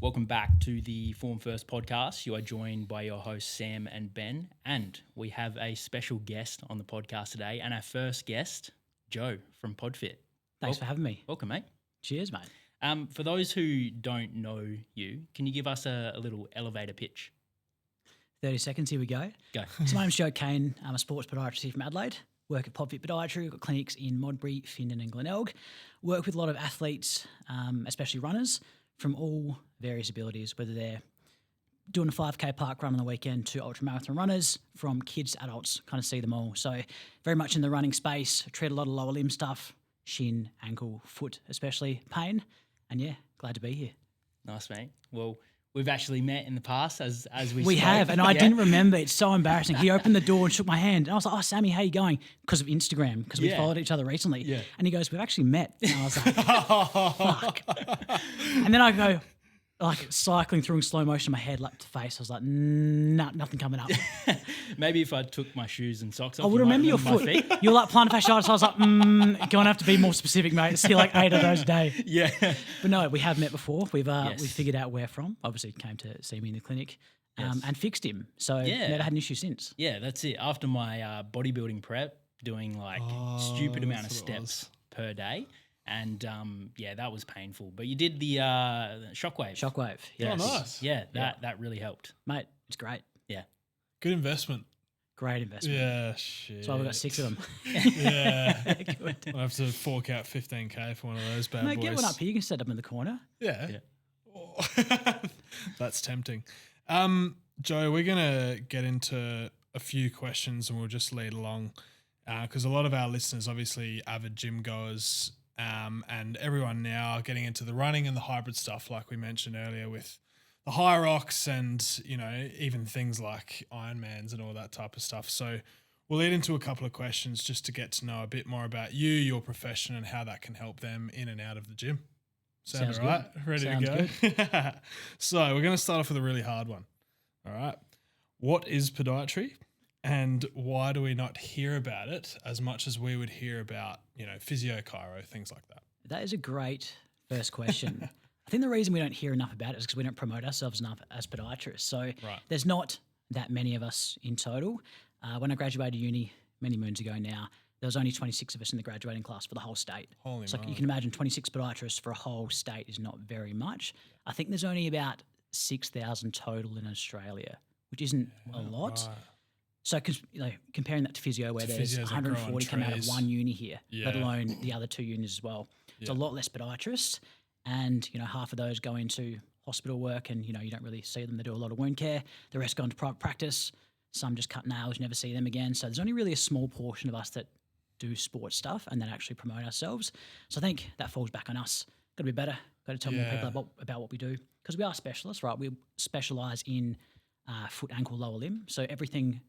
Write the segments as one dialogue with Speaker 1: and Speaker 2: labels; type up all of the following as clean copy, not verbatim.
Speaker 1: Welcome back to the Form First podcast. You are joined by your hosts, Sam and Ben, and we have a special guest on the podcast today, and our first guest, Joe from Pod Fit.
Speaker 2: Thanks for having me.
Speaker 1: Welcome, mate.
Speaker 2: Cheers, mate.
Speaker 1: For those who don't know you, can you give us a little elevator pitch?
Speaker 2: 30 seconds, here we go.
Speaker 1: Go.
Speaker 2: So my name's Joe Keain. I'm a sports podiatrist here from Adelaide. Work at Pod Fit Podiatry. We've got clinics in Modbury, Findon and Glenelg. Work with a lot of athletes, especially runners, from all various abilities, whether they're doing a 5K park run on the weekend to ultramarathon runners, from kids to adults, kind of see them all. So very much in the running space, treat a lot of lower limb stuff, shin, ankle, foot especially, pain. And yeah, glad to be here.
Speaker 1: Nice, mate. Well, we've actually met in the past as we
Speaker 2: We
Speaker 1: spoke.
Speaker 2: have, and I didn't remember. It's so embarrassing. He opened the door and shook my hand. And I was like, "Oh, Sammy, how you going?" Because of Instagram, because we
Speaker 1: Yeah.
Speaker 2: followed each other recently.
Speaker 1: Yeah.
Speaker 2: And he goes, "We've actually met." And I was like, "Fuck." And then I go, like, cycling through in slow motion, my head like to face. I was like, "Nah, nothing coming up."
Speaker 1: Maybe if I took my shoes and socks off,
Speaker 2: I would
Speaker 1: you might
Speaker 2: remember your
Speaker 1: my
Speaker 2: foot.
Speaker 1: feet.
Speaker 2: You're like plantar fasciitis. I was like, "Going to have to be more specific, mate. See like 8 of those a day."
Speaker 1: Yeah.
Speaker 2: But no, we have met before. We've
Speaker 1: Yes.
Speaker 2: we figured out where from. Obviously, came to see me in the clinic,
Speaker 1: Yes.
Speaker 2: and fixed him. So
Speaker 1: Yeah.
Speaker 2: never had an issue since.
Speaker 1: Yeah, that's it. After my bodybuilding prep, doing like stupid amount of
Speaker 3: that's what it was.
Speaker 1: steps per day. And yeah, that was painful. But you did the shockwave.
Speaker 2: Shockwave.
Speaker 3: Oh,
Speaker 2: Yes.
Speaker 3: nice.
Speaker 1: Yeah, that really helped.
Speaker 2: Mate, it's great.
Speaker 1: Yeah.
Speaker 3: Good investment.
Speaker 2: Great investment.
Speaker 3: Yeah, shit.
Speaker 2: That's why we've got 6 of them.
Speaker 3: Yeah.
Speaker 2: Good.
Speaker 3: I'll have to fork out 15K for one of those bad
Speaker 2: Mate,
Speaker 3: boys.
Speaker 2: get one up here. You can set up in the corner.
Speaker 3: Yeah.
Speaker 1: Yeah.
Speaker 3: Oh. That's tempting. Joe, we're going to get into a few questions and we'll just lead along because a lot of our listeners, obviously avid gym goers, and everyone now getting into the running and the hybrid stuff, like we mentioned earlier with the high rocks and, you know, even things like Ironmans and all that type of stuff. So we'll lead into a couple of questions just to get to know a bit more about you, your profession, and how that can help them in and out of the gym. Sound
Speaker 2: Sounds
Speaker 3: all right?
Speaker 2: good.
Speaker 3: Ready
Speaker 2: Sounds
Speaker 3: to go? So we're going to start off with a really hard one. All right. What is podiatry and why do we not hear about it as much as we would hear about, you know, physio, chiro, things like that?
Speaker 2: That is a great first question. I think the reason we don't hear enough about it is because we don't promote ourselves enough as podiatrists. So there's not that many of us in total. When I graduated uni many moons ago now, there was only 26 of us in the graduating class for the whole state.
Speaker 3: Holy
Speaker 2: So
Speaker 3: moly.
Speaker 2: you can imagine 26 podiatrists for a whole state is not very much. I think there's only about 6,000 total in Australia, which isn't a lot.
Speaker 3: Right.
Speaker 2: So comparing that to physio, where
Speaker 3: To
Speaker 2: there's
Speaker 3: physios that grow on
Speaker 2: 140 come out of
Speaker 3: trees.
Speaker 2: one uni here, let
Speaker 3: Yeah.
Speaker 2: alone the other 2 unis as well. It's a
Speaker 3: Yeah.
Speaker 2: lot less podiatrists, and half of those go into hospital work, and you don't really see them. They do a lot of wound care. The rest go into private practice. Some just cut nails, you never see them again. So there's only really a small portion of us that do sports stuff and then actually promote ourselves. So I think that falls back on us. Got to be better. Got to tell more people about what we do, because we are specialists, right? We specialise in foot, ankle, lower limb. So everything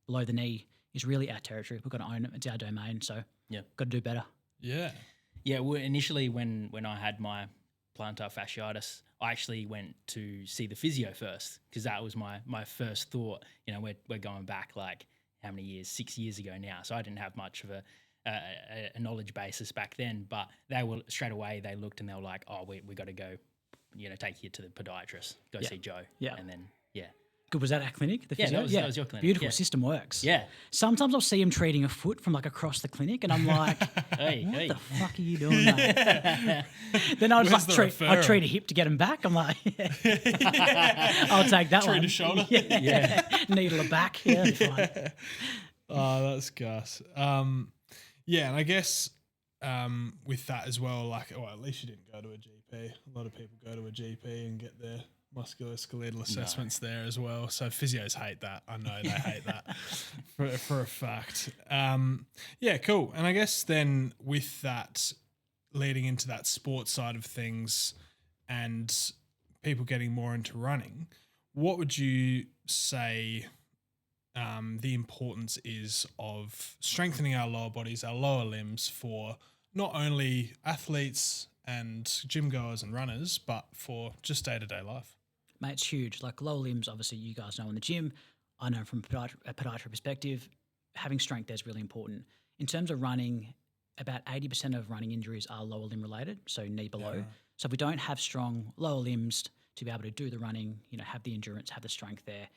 Speaker 2: below the knee is really our territory. We've got to own it. It's our domain. So
Speaker 1: Yeah.
Speaker 2: got to do better.
Speaker 3: Yeah.
Speaker 1: Yeah, well, initially when I had my plantar fasciitis, I actually went to see the physio first because that was my first thought. We're going back like how many years? 6 years ago now. So I didn't have much of a knowledge basis back then, but they were straight away, they looked and they were like, oh, we got to go, take you to the podiatrist, go see Joe.
Speaker 2: Yeah.
Speaker 1: And then, yeah.
Speaker 2: Good. Was that our clinic? The
Speaker 1: Yeah,
Speaker 2: physio?
Speaker 1: that was your clinic,
Speaker 2: Beautiful.
Speaker 1: yeah.
Speaker 2: System works.
Speaker 1: Yeah.
Speaker 2: Sometimes I'll see him treating a foot from like across the clinic, and I'm like,
Speaker 1: Hey,
Speaker 2: what
Speaker 1: hey.
Speaker 2: the fuck are you doing, mate? Then I was
Speaker 3: Where's
Speaker 2: like,
Speaker 3: the
Speaker 2: I
Speaker 3: referral?
Speaker 2: treat a hip to get him back. I'm like, I'll take that one.
Speaker 3: Treat a shoulder?
Speaker 2: Yeah. Needle a back. Yeah, that'd be fine.
Speaker 3: Oh, that's gas. Yeah, and I guess with that as well, at least you didn't go to a GP. A lot of people go to a GP and get their musculoskeletal assessments there as well. So physios hate that. I know they hate that for a fact. Yeah, cool. And I guess then with that, leading into that sports side of things and people getting more into running, what would you say the importance is of strengthening our lower bodies, our lower limbs for not only athletes and gym goers and runners, but for just day-to-day life?
Speaker 2: Mate, it's huge. Like lower limbs, obviously, you guys know in the gym. I know from a podiatry perspective, having strength there is really important. In terms of running, about 80% of running injuries are lower limb related, so knee below.
Speaker 3: Yeah.
Speaker 2: So if we don't have strong lower limbs to be able to do the running, you know, have the endurance, have the strength there,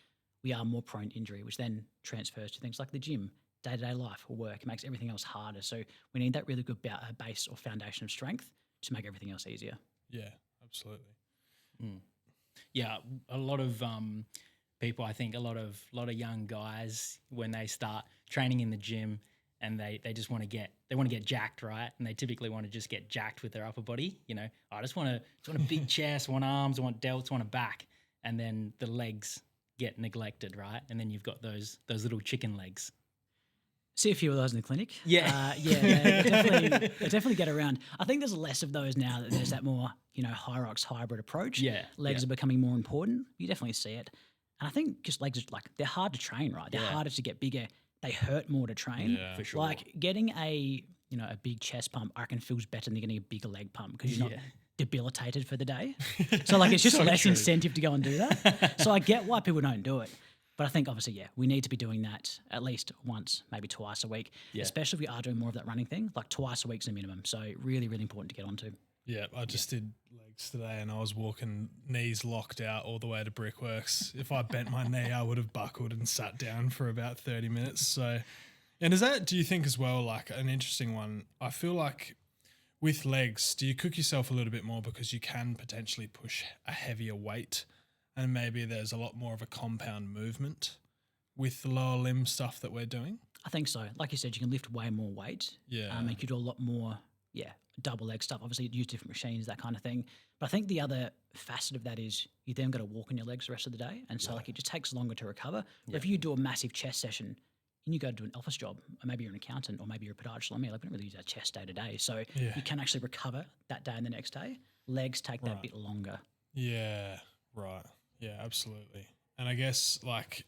Speaker 2: we are more prone to injury, which then transfers to things like the gym, day-to-day life or work. It makes everything else harder. So we need that really good base or foundation of strength to make everything else easier.
Speaker 3: Yeah, absolutely.
Speaker 1: Yeah, a lot of people, I think a lot of young guys, when they start training in the gym and they just want to get jacked, right? And they typically want to just get jacked with their upper body. You know, I just want a big chest, want arms, want delts, want a back, and then the legs get neglected, right? And then you've got those little chicken legs.
Speaker 2: See a few of those in the clinic.
Speaker 1: Yeah.
Speaker 2: They definitely get around. I think there's less of those now that there's that more, you know, Hyrox hybrid approach.
Speaker 1: Yeah.
Speaker 2: Legs are becoming more important. You definitely see it. And I think just legs, like, they're hard to train, right? They're harder to get bigger. They hurt more to train.
Speaker 3: Yeah,
Speaker 1: for sure.
Speaker 2: Like getting a big chest pump, I reckon feels better than getting a bigger leg pump because you're not debilitated for the day. So like it's just
Speaker 1: So
Speaker 2: less
Speaker 1: true.
Speaker 2: incentive to go and do that. So I get why people don't do it. But I think obviously, we need to be doing that at least once, maybe twice a week, especially if we are doing more of that running thing. Like twice a week's a minimum. So really, really important to get onto.
Speaker 3: Yeah, I just did legs today and I was walking knees locked out all the way to Brickworks. If I bent my knee, I would have buckled and sat down for about 30 minutes. So, and is that, do you think as well, like an interesting one? I feel like with legs, do you cook yourself a little bit more because you can potentially push a heavier weight and maybe there's a lot more of a compound movement with the lower limb stuff that we're doing?
Speaker 2: I think so. Like you said, you can lift way more weight.
Speaker 3: Yeah.
Speaker 2: And you can do a lot more, double leg stuff. Obviously, use different machines, that kind of thing. But I think the other facet of that is you then got to walk on your legs the rest of the day. And so like it just takes longer to recover. But if you do a massive chest session and you go to do an office job, or maybe you're an accountant or maybe you're a podiatrist like me, like we don't really use our chest day to day. So you can actually recover that day and the next day. Legs take that bit longer.
Speaker 3: Yeah, right. Yeah, absolutely. And I guess like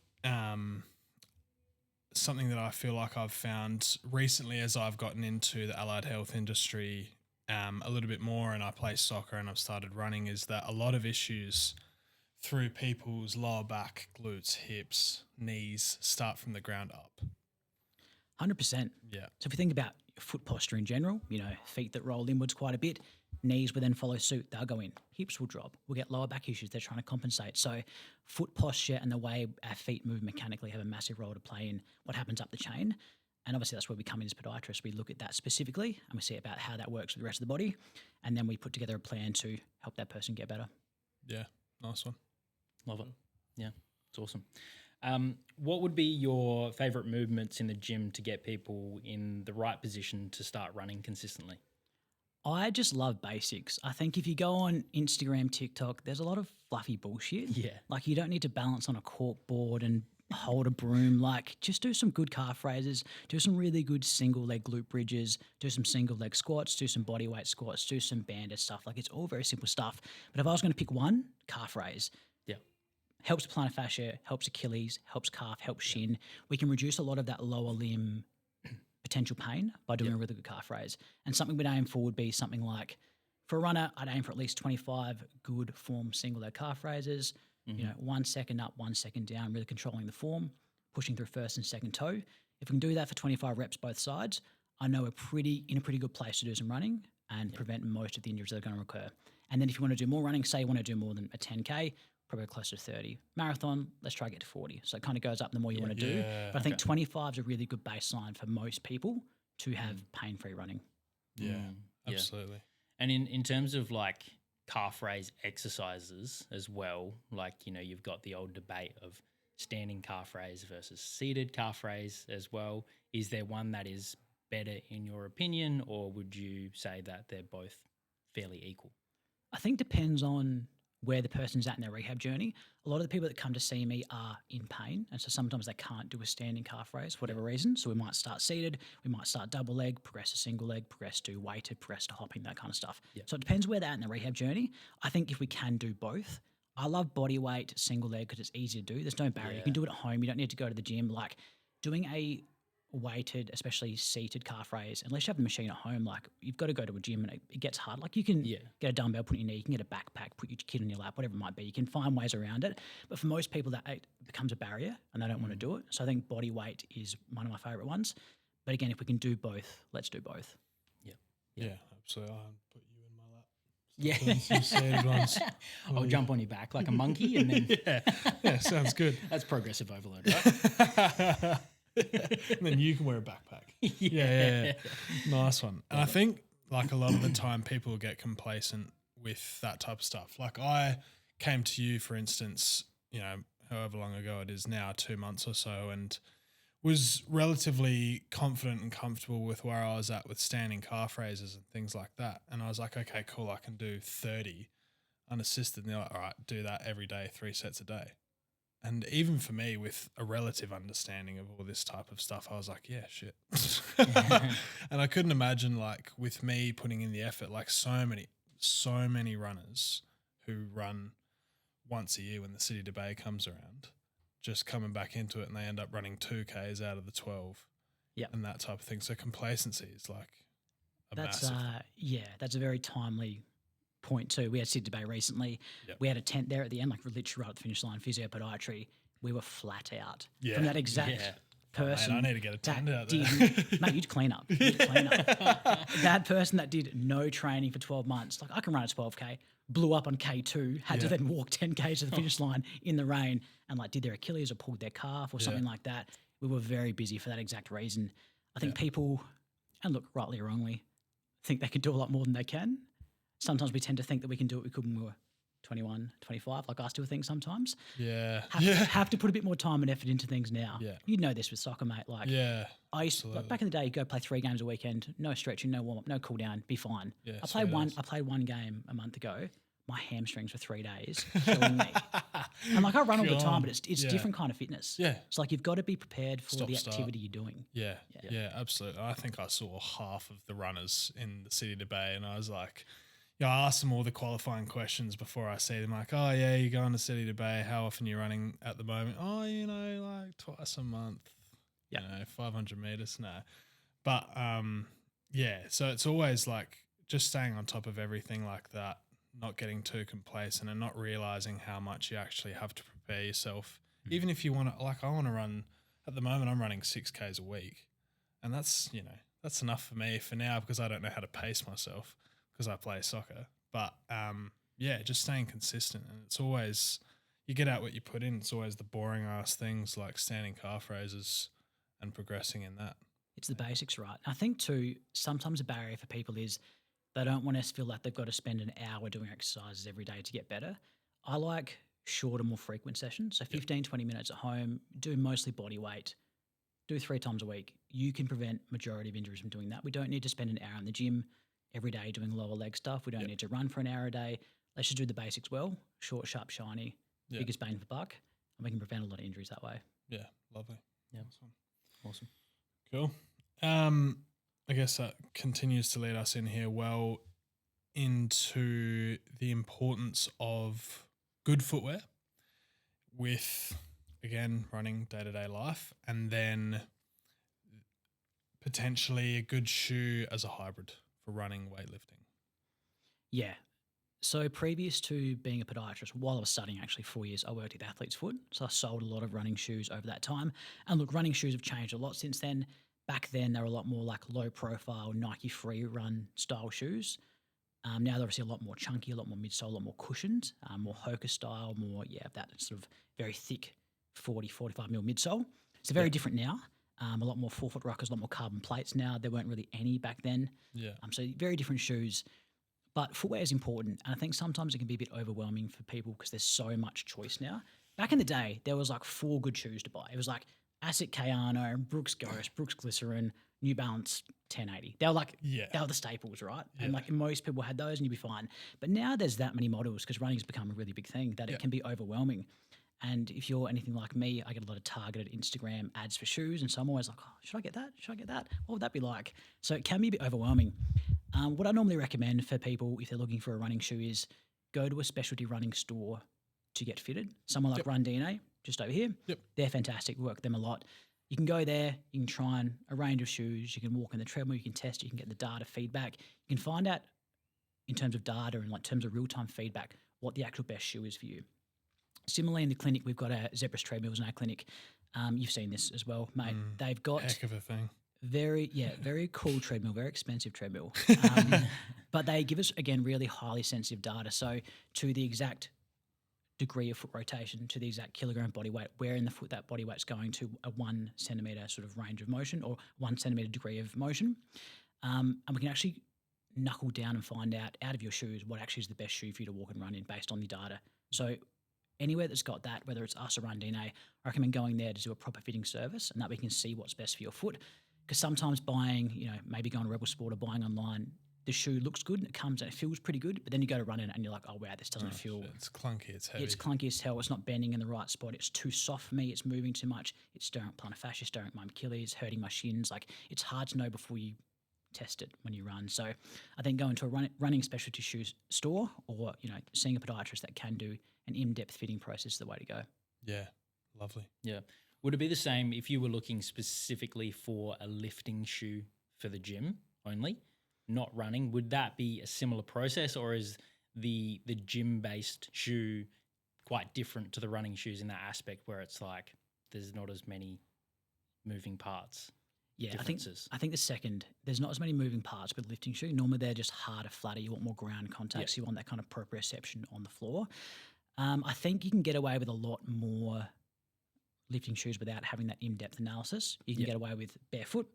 Speaker 3: something that I feel like I've found recently as I've gotten into the allied health industry a little bit more and I play soccer and I've started running is that a lot of issues through people's lower back, glutes, hips, knees start from the ground up.
Speaker 2: 100%.
Speaker 3: Yeah.
Speaker 2: So if you think about foot posture in general, you know, feet that roll inwards quite a bit, knees will then follow suit. They'll go in. Hips will drop. We'll get lower back issues. They're trying to compensate. So foot posture and the way our feet move mechanically have a massive role to play in what happens up the chain. And obviously that's where we come in as podiatrists. We look at that specifically and we see about how that works with the rest of the body. And then we put together a plan to help that person get better.
Speaker 3: Yeah, nice one.
Speaker 1: Love it. Yeah, it's awesome. What would be your favorite movements in the gym to get people in the right position to start running consistently?
Speaker 2: I just love basics. I think if you go on Instagram, TikTok, there's a lot of fluffy bullshit.
Speaker 1: Yeah.
Speaker 2: Like you don't need to balance on a cork board and hold a broom. Like just do some good calf raises, do some really good single leg glute bridges, do some single leg squats, do some body weight squats, do some banded stuff. Like it's all very simple stuff. But if I was going to pick one, calf raise.
Speaker 1: Yeah.
Speaker 2: Helps plantar fascia, helps Achilles, helps calf, helps shin. We can reduce a lot of that lower limb potential pain by doing a really good calf raise. And something we'd aim for would be something like, for a runner, I'd aim for at least 25 good form single leg calf raises, you know, 1 second up, 1 second down, really controlling the form, pushing through first and second toe. If we can do that for 25 reps both sides, I know we're in a pretty good place to do some running and prevent most of the injuries that are going to occur. And then if you want to do more running, say you want to do more than a 10K, probably close to 30. Marathon, let's try to get to 40. So it kind of goes up the more you want to do. But I think 25 is a really good baseline for most people to have pain-free running.
Speaker 3: Yeah, absolutely.
Speaker 1: And in terms of like calf raise exercises as well, like, you know, you've got the old debate of standing calf raise versus seated calf raise as well. Is there one that is better in your opinion, or would you say that they're both fairly equal?
Speaker 2: I think depends on where the person's at in their rehab journey. A lot of the people that come to see me are in pain, and so sometimes they can't do a standing calf raise for whatever reason. So we might start seated, we might start double leg, progress to single leg, progress to weighted, progress to hopping, that kind of stuff. So it depends where they're at in the rehab journey. I think if we can do both, I love body weight, single leg, because it's easy to do. There's no barrier. You can do it at home. You don't need to go to the gym. Like doing a weighted, especially seated calf raise, unless you have the machine at home, like you've got to go to a gym and it gets hard. Like you can get a dumbbell, put it in your knee, you can get a backpack, put your kid on your lap, whatever it might be. You can find ways around it. But for most people, that it becomes a barrier and they don't want to do it. So I think body weight is one of my favorite ones. But again, if we can do both, let's do both.
Speaker 3: Yeah, absolutely. I'll put you in my lap.
Speaker 1: Yeah.
Speaker 3: Some seated ones.
Speaker 1: I'll jump on your back like a monkey and then
Speaker 3: Yeah, sounds good.
Speaker 1: that's progressive overload, right?
Speaker 3: And then you can wear a backpack. Yeah. Nice one. And I think like a lot of the time people get complacent with that type of stuff. Like I came to you, for instance, however long ago it is now, 2 months or so, and was relatively confident and comfortable with where I was at with standing calf raises and things like that. And I was like, okay, cool, I can do 30 unassisted. And they're like, all right, do that every day, 3 sets a day. And even for me, with a relative understanding of all this type of stuff, I was like, yeah, shit. And I couldn't imagine, like, with me putting in the effort, like so many runners who run once a year when the City to Bay comes around, just coming back into it, and they end up running 2Ks out of the 12 and that type of thing. So complacency is like massive.
Speaker 2: That's a very timely point too. We had Sid Bay recently.
Speaker 3: Yep.
Speaker 2: We had a tent there at the end, like literally right at the finish line, physio podiatry. We were flat out
Speaker 3: Yeah.
Speaker 2: from that exact person.
Speaker 3: Man, I need to get a tent out there.
Speaker 2: Mate, you'd clean up. That person that did no training for 12 months, like I can run a 12K, blew up on K2, had to then walk 10K to the finish line in the rain and like did their Achilles or pulled their calf or something like that. We were very busy for that exact reason. I think people, and look, rightly or wrongly, think they can do a lot more than they can. Sometimes we tend to think that we can do what we could when we were 21, 25, like I still think sometimes.
Speaker 3: Yeah.
Speaker 2: Have to put a bit more time and effort into things now.
Speaker 3: Yeah.
Speaker 2: You know this with soccer, mate. Like, I used to, like back in the day, you go play 3 games a weekend, no stretching, no warm up, no cool down, be fine.
Speaker 3: Yeah,
Speaker 2: I played one game a month ago. My hamstrings for 3 days, killing me. And like I run all the time, but it's different kind of fitness.
Speaker 3: Yeah.
Speaker 2: It's like you've got to be prepared for the
Speaker 3: Start.
Speaker 2: activity you're doing.
Speaker 3: Yeah, absolutely. I think I saw half of the runners in the City to Bay, and I was like, I asked them all the qualifying questions before I see them. Like, oh yeah, you're going to City to Bay. How often are you running at the moment? Oh, like twice a month. 500 meters. No, but so it's always like just staying on top of everything like that, not getting too complacent and not realizing how much you actually have to prepare yourself. Even if you want to, like, I want to run. At the moment, I'm running 6Ks a week, and that's enough for me for now because I don't know how to pace myself. Because I play soccer, but just staying consistent, and it's always you get out what you put in. It's always the boring ass things like standing calf raises and progressing in that.
Speaker 2: It's the basics, right? I think too, sometimes a barrier for people is they don't want to feel like they've got to spend an hour doing exercises every day to get better. I like shorter, more frequent sessions. So 15, 20 minutes at home, do mostly body weight, do 3 times a week. You can prevent majority of injuries from doing that. We don't need to spend an hour in the gym every day doing lower leg stuff. We don't need to run for an hour a day. Let's just do the basics well, short, sharp, shiny, biggest bang for buck, and we can prevent a lot of injuries that way.
Speaker 3: Yeah, lovely.
Speaker 1: Yeah, awesome.
Speaker 3: Cool. I guess that continues to lead us in here well into the importance of good footwear with, again, running day-to-day life, and then potentially a good shoe as a hybrid for running, weightlifting.
Speaker 2: Yeah. So previous to being a podiatrist, while I was studying actually 4 years, I worked at Athlete's Foot. So I sold a lot of running shoes over that time. And look, running shoes have changed a lot since then. Back then, they were a lot more like low profile, Nike free run style shoes. Now they're obviously a lot more chunky, a lot more midsole, a lot more cushioned, more Hoka style, more, that sort of very thick 40, 45 mil midsole. It's very different now. A lot more forefoot rockers, a lot more carbon plates now. There weren't really any back then.
Speaker 3: Yeah.
Speaker 2: So very different shoes. But footwear is important. And I think sometimes it can be a bit overwhelming for people because there's so much choice now. Back in the day, there was like 4 good shoes to buy. It was like Asics Kayano, Brooks Ghost, Brooks Glycerin, New Balance 1080. They were like, they were the staples, right? Yeah. And like most people had those and you'd be fine. But now there's that many models because running has become a really big thing that it can be overwhelming. And if you're anything like me, I get a lot of targeted Instagram ads for shoes. And so I'm always like, oh, should I get that? Should I get that? What would that be like? So it can be a bit overwhelming. What I normally recommend for people if they're looking for a running shoe is go to a specialty running store to get fitted. Someone like Run DNA, just over here. They're fantastic. We work with them a lot. You can go there. You can try on a range of shoes. You can walk on the treadmill. You can test. You can get the data feedback. You can find out in terms of data and like terms of real-time feedback what the actual best shoe is for you. Similarly, in the clinic, we've got Zebras treadmills in our clinic. You've seen this as well, mate. They've got
Speaker 3: heck of a thing.
Speaker 2: Very cool treadmill, very expensive treadmill. But they give us, again, really highly sensitive data. So to the exact degree of foot rotation, to the exact kilogram body weight, where in the foot that body weight's going to a 1 centimetre sort of range of motion or 1 centimetre degree of motion. And we can actually knuckle down and find out of your shoes what actually is the best shoe for you to walk and run in based on the data. So anywhere that's got that, whether it's us or Run DNA, I recommend going there to do a proper fitting service and that we can see what's best for your foot. Because sometimes buying, maybe going to Rebel Sport or buying online, the shoe looks good and it comes and it feels pretty good, but then you go to run it and you're like, oh wow, this doesn't feel.
Speaker 3: It's clunky. It's heavy.
Speaker 2: It's clunky as hell. It's not bending in the right spot. It's too soft for me. It's moving too much. It's stirring up plantar fascia, stirring up my Achilles, hurting my shins. Like it's hard to know before you test it when you run. So I think going to a running specialty shoes store or seeing a podiatrist that can do an in-depth fitting process is the way to go.
Speaker 3: Yeah, lovely.
Speaker 1: Yeah. Would it be the same if you were looking specifically for a lifting shoe for the gym only, not running? Would that be a similar process, or is the gym-based shoe quite different to the running shoes in that aspect where it's like there's not as many moving parts?
Speaker 2: Yeah, I think the second, there's not as many moving parts with lifting shoe. Normally they're just harder, flatter. You want more ground contact, so you want that kind of proprioception on the floor. I think you can get away with a lot more lifting shoes without having that in-depth analysis. You can get away with barefoot.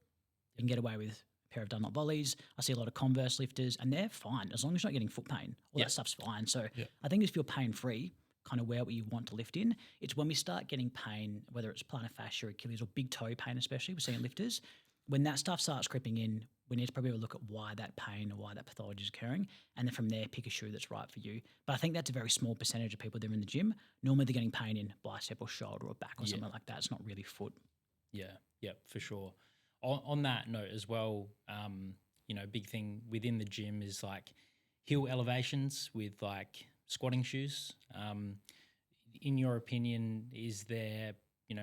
Speaker 2: You can get away with a pair of Dunlop volleys. I see a lot of Converse lifters, and they're fine as long as you're not getting foot pain. All that stuff's fine. So I think if you're pain-free, kind of wear what you want to lift in. It's when we start getting pain, whether it's plantar fascia or Achilles or big toe pain especially, we're seeing lifters, when that stuff starts creeping in, we need to probably look at why that pain or why that pathology is occurring, and then from there pick a shoe that's right for you. But I think that's a very small percentage of people that are in the gym. Normally they're getting pain in bicep or shoulder or back or something like that. It's not really foot.
Speaker 1: Yeah, for sure. On that note as well, big thing within the gym is like heel elevations with like squatting shoes. In your opinion, is there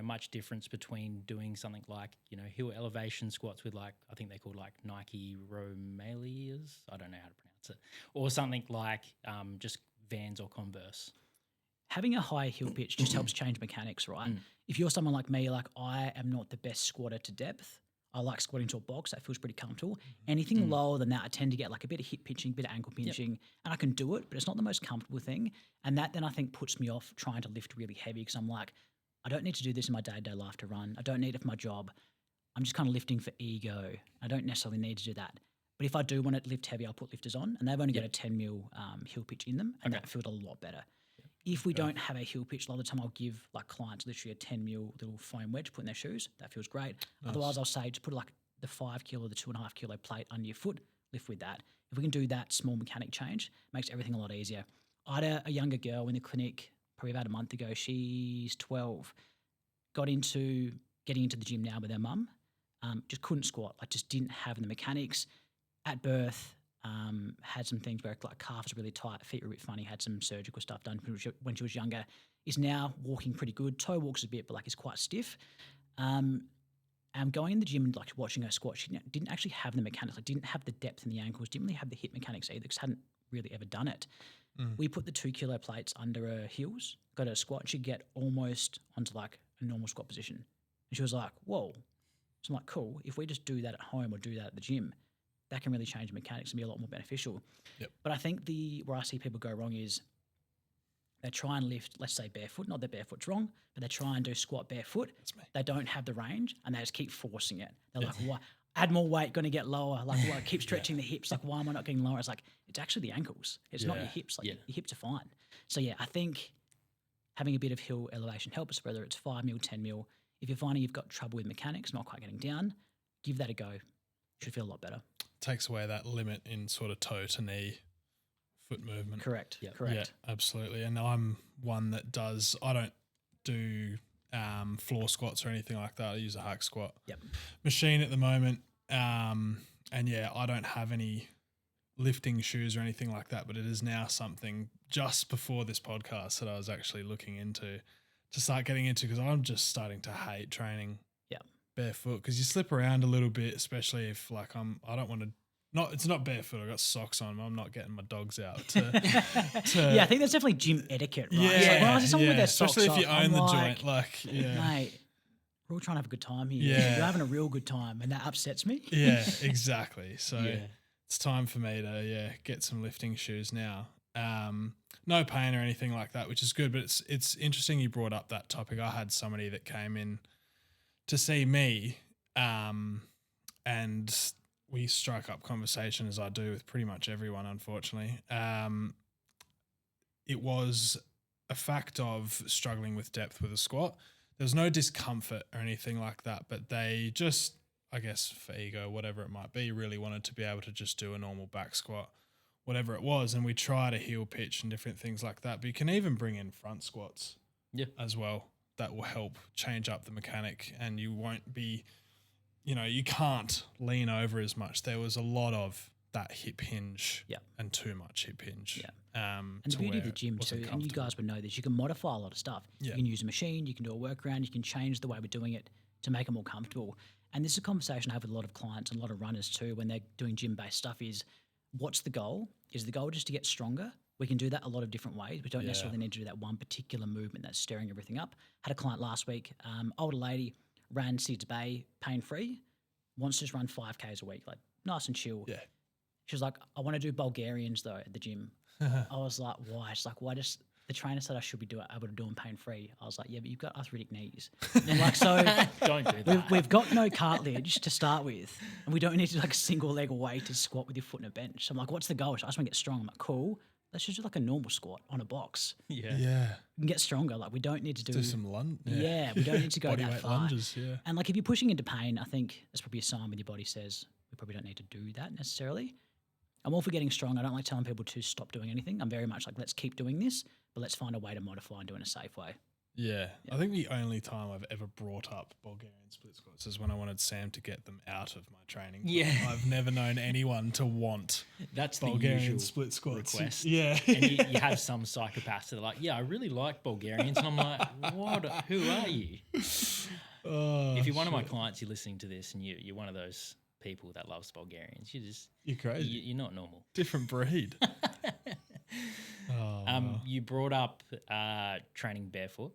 Speaker 1: much difference between doing something like, heel elevation squats with like, I think they're called like Nike Romalias. I don't know how to pronounce it. Or something like just Vans or Converse.
Speaker 2: Having a high heel pitch just helps change mechanics, right? If you're someone like me, like I am not the best squatter to depth. I like squatting to a box. That feels pretty comfortable. Anything lower than that, I tend to get like a bit of hip pinching, a bit of ankle pinching, and I can do it, but it's not the most comfortable thing. And that then I think puts me off trying to lift really heavy because I'm like, I don't need to do this in my day-to-day life to run. I don't need it for my job. I'm just kind of lifting for ego. I don't necessarily need to do that. But if I do want to lift heavy, I'll put lifters on, and they've only got a 10 mil heel pitch in them, and that feels a lot better. If we don't have a heel pitch, a lot of the time I'll give like clients literally a 10 mil little foam wedge to put in their shoes. That feels great. Nice. Otherwise, I'll say just put like the 5 kilo, the 2.5 kilo plate under your foot, lift with that. If we can do that small mechanic change, it makes everything a lot easier. I had a younger girl in the clinic probably about a month ago. She's 12. Getting into the gym now with her mum. Just couldn't squat. Like just didn't have the mechanics. At birth, had some things where like calves were really tight, feet were a bit funny, had some surgical stuff done when she was younger. Is now walking pretty good. Toe walks a bit, but like is quite stiff. Going in the gym and like watching her squat, she didn't actually have the mechanics. Like didn't have the depth in the ankles, didn't really have the hip mechanics either because hadn't really ever done it. We put the 2 kilo plates under her heels, got her squat, and she'd get almost onto like a normal squat position. And she was like, whoa. So I'm like, cool. If we just do that at home or do that at the gym, that can really change the mechanics and be a lot more beneficial. But I think where I see people go wrong is they try and lift, let's say barefoot, not that barefoot's wrong, but they try and do squat barefoot. That's me. They don't have the range and they just keep forcing it. They're like, why? Add more weight, going to get lower. Like, why? Keep stretching the hips. Like, why am I not getting lower? It's like, it's actually the ankles. It's not your hips. Like, your hips are fine. So, I think having a bit of heel elevation helps, whether it's 5 mil, 10 mil. If you're finding you've got trouble with mechanics, not quite getting down, give that a go. Should feel a lot better.
Speaker 3: Takes away that limit in sort of toe to knee foot movement.
Speaker 2: Correct. Correct.
Speaker 3: Yeah, absolutely. And I'm one that I don't do floor squats or anything like that. I use a hack squat machine at the moment. And I don't have any lifting shoes or anything like that, but it is now something just before this podcast that I was actually looking into to start getting into because I'm just starting to hate training barefoot because you slip around a little bit, especially if like it's not barefoot. I got socks on. I'm not getting my dogs out.
Speaker 2: I think that's definitely gym etiquette, right?
Speaker 3: Yeah,
Speaker 2: like, when I see someone with their socks
Speaker 3: especially if you
Speaker 2: off,
Speaker 3: own
Speaker 2: I'm
Speaker 3: the
Speaker 2: like,
Speaker 3: joint. Like,
Speaker 2: mate, we're all trying to have a good time here.
Speaker 3: Yeah.
Speaker 2: You're having a real good time, and that upsets me.
Speaker 3: Yeah, exactly. So
Speaker 1: Yeah.
Speaker 3: it's time for me to get some lifting shoes now. No pain or anything like that, which is good. But it's interesting you brought up that topic. I had somebody that came in to see me, and we struck up conversation, as I do with pretty much everyone, unfortunately. It was a fact of struggling with depth with a squat. There was no discomfort or anything like that, but they just, I guess for ego, whatever it might be, really wanted to be able to just do a normal back squat, whatever it was. And we try to heel pitch and different things like that. But you can even bring in front squats as well. That will help change up the mechanic, and you won't be, you can't lean over as much. There was a lot of that hip hinge and too much hip hinge.
Speaker 2: And the beauty of the gym too, and you guys would know this, you can modify a lot of stuff. You can use a machine, you can do a workaround, you can change the way we're doing it to make it more comfortable. And this is a conversation I have with a lot of clients and a lot of runners too when they're doing gym-based stuff is, what's the goal? Is the goal just to get stronger? We can do that a lot of different ways. We don't necessarily need to do that one particular movement that's stirring everything up. Had a client last week, older lady, ran Sid's Bay pain-free, wants to just run 5Ks a week, like nice and chill.
Speaker 3: Yeah.
Speaker 2: She was like, I want to do Bulgarians though at the gym. I was like, why? She's like, why just the trainer said I should be able to do them pain-free. I was like, yeah, but you've got arthritic knees. And like, so
Speaker 1: Don't do that.
Speaker 2: we've got no cartilage to start with, and we don't need to do like a single leg away to squat with your foot in a bench. So I'm like, what's the goal? I just want to get strong. I'm like, cool. Let's just do like a normal squat on a box.
Speaker 1: Yeah.
Speaker 3: Yeah.
Speaker 2: We can get stronger. Like we don't need to do
Speaker 3: some lunge.
Speaker 2: Yeah, we don't need to go
Speaker 3: Body
Speaker 2: that
Speaker 3: weight
Speaker 2: far.
Speaker 3: lunges, yeah.
Speaker 2: And like if you're pushing into pain, I think that's probably a sign when your body says we probably don't need to do that necessarily. I'm all for getting strong. I don't like telling people to stop doing anything. I'm very much like, let's keep doing this, but let's find a way to modify and do it in a safe way.
Speaker 3: Yeah. I think the only time I've ever brought up Bulgarian split squats is when I wanted Sam to get them out of my training.
Speaker 1: Yeah.
Speaker 3: I've never known anyone to want
Speaker 1: That's
Speaker 3: Bulgarian
Speaker 1: the usual
Speaker 3: split squats.
Speaker 1: request.
Speaker 3: Yeah.
Speaker 1: And you have some psychopaths that are like, yeah, I really like Bulgarians. And I'm like, what? Who are you?
Speaker 3: Oh,
Speaker 1: If you're one of my clients, you're listening to this and you're one of those people that loves Bulgarians,
Speaker 3: you're crazy.
Speaker 1: you're not normal.
Speaker 3: Different breed.
Speaker 1: You brought up training barefoot.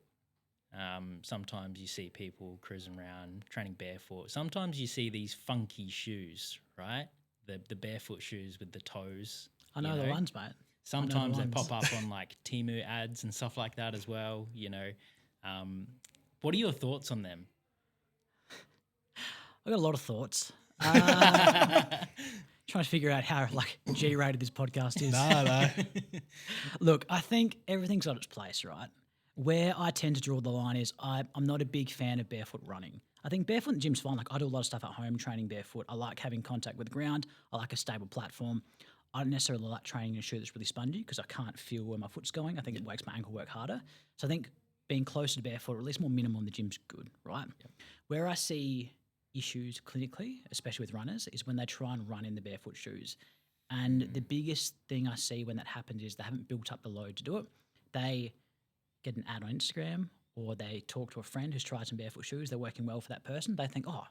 Speaker 1: Sometimes you see people cruising around training barefoot. Sometimes you see these funky shoes, right? The barefoot shoes with the toes.
Speaker 2: I know the ones, mate.
Speaker 1: Sometimes they
Speaker 2: ones.
Speaker 1: pop up on like Temu ads and stuff like that as well. What are your thoughts on them?
Speaker 2: I've got a lot of thoughts. Trying to figure out how like G-rated this podcast is.
Speaker 3: No.
Speaker 2: Look, I think everything's got its place, right? Where I tend to draw the line is I'm not a big fan of barefoot running. I think barefoot in the gym's fine. Like I do a lot of stuff at home training barefoot. I like having contact with the ground. I like a stable platform. I don't necessarily like training in a shoe that's really spongy because I can't feel where my foot's going. I think it makes my ankle work harder. So I think being closer to barefoot, or at least more minimal in the gym's good, right? Yep. Where I see issues clinically, especially with runners, is when they try and run in the barefoot shoes. And the biggest thing I see when that happens is they haven't built up the load to do it. They get an ad on Instagram or they talk to a friend who's tried some barefoot shoes. They're working well for that person. They think, oh,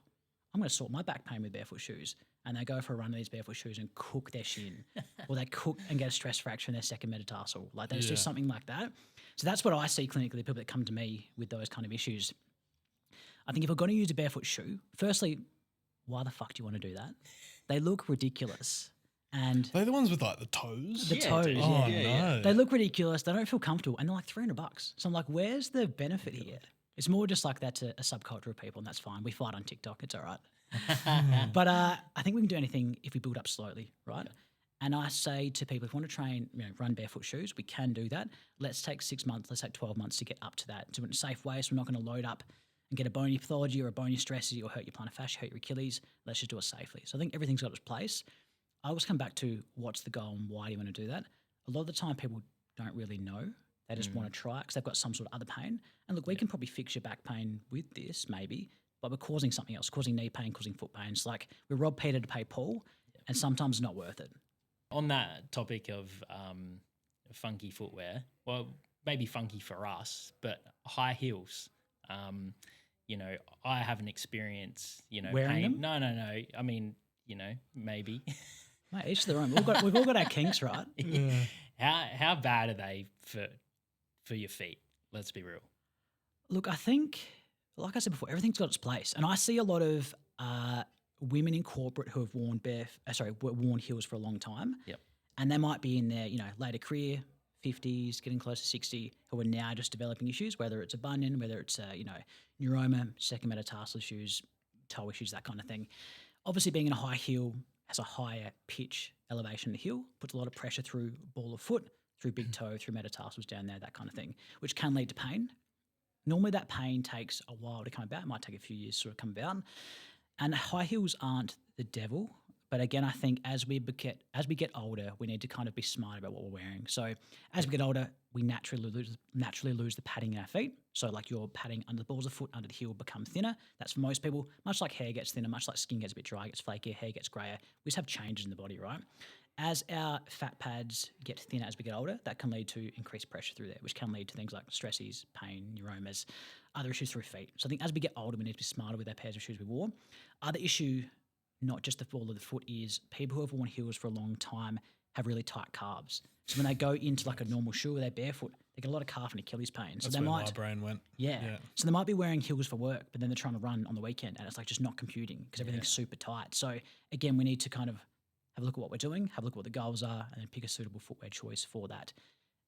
Speaker 2: I'm going to sort my back pain with barefoot shoes. And they go for a run in these barefoot shoes and cook their shin. Or they cook and get a stress fracture in their second metatarsal. Like they just do something like that. So that's what I see clinically, people that come to me with those kind of issues. I think if we're going to use a barefoot shoe, firstly, why the fuck do you want to do that? They look ridiculous. And
Speaker 3: They're the ones with like the toes?
Speaker 2: the toes,
Speaker 1: dude.
Speaker 3: Oh,
Speaker 1: Yeah.
Speaker 3: no.
Speaker 2: they look ridiculous. They don't feel comfortable. And they're like $300. So I'm like, where's the benefit here? It's more just like that's a subculture of people, and that's fine. We fight on TikTok. It's all right. But I think we can do anything if we build up slowly, right? And I say to people, if you want to train, run barefoot shoes, we can do that. Let's take 6 months, let's take 12 months to get up to that. Do it in a safe way, so we're not going to load up and get a bony pathology or a bony stress or hurt your plantar fascia, hurt your Achilles. Let's just do it safely. So I think everything's got its place. I always come back to what's the goal and why do you want to do that? A lot of the time people don't really know. They just want to try it because they've got some sort of other pain. And look, we can probably fix your back pain with this maybe, but we're causing something else, causing knee pain, causing foot pain. It's like we rob Peter to pay Paul, and sometimes it's not worth it.
Speaker 1: On that topic of funky footwear, well, maybe funky for us, but high heels. I haven't experienced,
Speaker 2: Wearing
Speaker 1: pain.
Speaker 2: them?
Speaker 1: No. I mean, maybe.
Speaker 2: Mate, each to their own. We've all got our kinks, right?
Speaker 1: How bad are they for your feet? Let's be real.
Speaker 2: Look, I think like I said before, everything's got its place. And I see a lot of women in corporate who have worn heels for a long time.
Speaker 1: Yep.
Speaker 2: And they might be in their, later career, 50s, getting close to 60, who are now just developing issues, whether it's a bunion, whether it's neuroma, second metatarsal issues, toe issues, that kind of thing. Obviously, being in a high heel has a higher pitch elevation of the heel, puts a lot of pressure through ball of foot, through big toe, through metatarsals down there, that kind of thing, which can lead to pain. Normally that pain takes a while to come about. It might take a few years to sort of come about. And high heels aren't the devil. But again, I think as we get older, we need to kind of be smart about what we're wearing. So as we get older, we naturally lose the padding in our feet. So like your padding under the balls of foot, under the heel become thinner. That's for most people. Much like hair gets thinner, much like skin gets a bit dry, gets flakier, hair gets grayer. We just have changes in the body, right? As our fat pads get thinner as we get older, that can lead to increased pressure through there, which can lead to things like stressies, pain, neuromas, other issues through feet. So I think as we get older, we need to be smarter with our pairs of shoes we wore. Other issue, not just the ball of the foot, is people who have worn heels for a long time have really tight calves. So when they go into like a normal shoe or they're barefoot, they get a lot of calf and Achilles pain. So
Speaker 3: That's where my brain went.
Speaker 2: Yeah. So they might be wearing heels for work, but then they're trying to run on the weekend and it's like just not computing because everything's super tight. So again, we need to kind of have a look at what we're doing, have a look at what the goals are, and then pick a suitable footwear choice for that.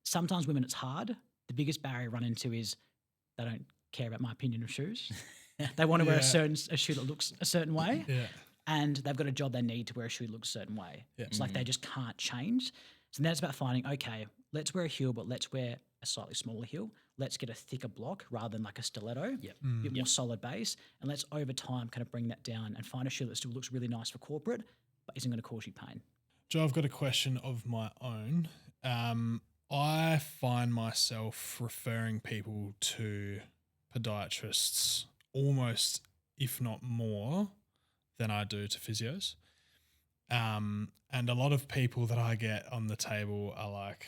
Speaker 2: Sometimes women, it's hard. The biggest barrier I run into is they don't care about my opinion of shoes. They want to wear a shoe that looks a certain way.
Speaker 3: Yeah.
Speaker 2: And they've got a job they need to wear a shoe that looks a certain way.
Speaker 3: Yeah.
Speaker 2: It's like they just can't change. So then it's about finding, okay, let's wear a heel, but let's wear a slightly smaller heel. Let's get a thicker block rather than like a stiletto, a bit more solid base. And let's over time kind of bring that down and find a shoe that still looks really nice for corporate, but isn't going to cause you pain.
Speaker 3: Joe, I've got a question of my own. I find myself referring people to podiatrists almost, if not more, than I do to physios. And a lot of people that I get on the table are like,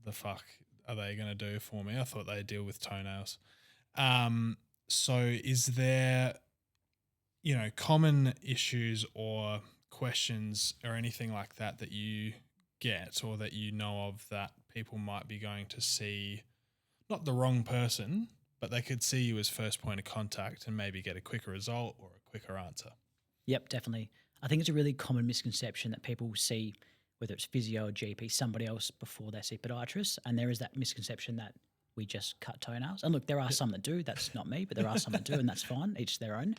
Speaker 3: the fuck are they going to do for me? I thought they'd deal with toenails. So is there, common issues or questions or anything like that that you get or that you know of that people might be going to see, not the wrong person, but they could see you as first point of contact and maybe get a quicker result or a quicker answer?
Speaker 2: Yep, definitely. I think it's a really common misconception that people see, whether it's physio or GP, somebody else before they see podiatrists. And there is that misconception that we just cut toenails. And look, there are some that do. That's not me, but there are some that do, and that's fine. Each their own.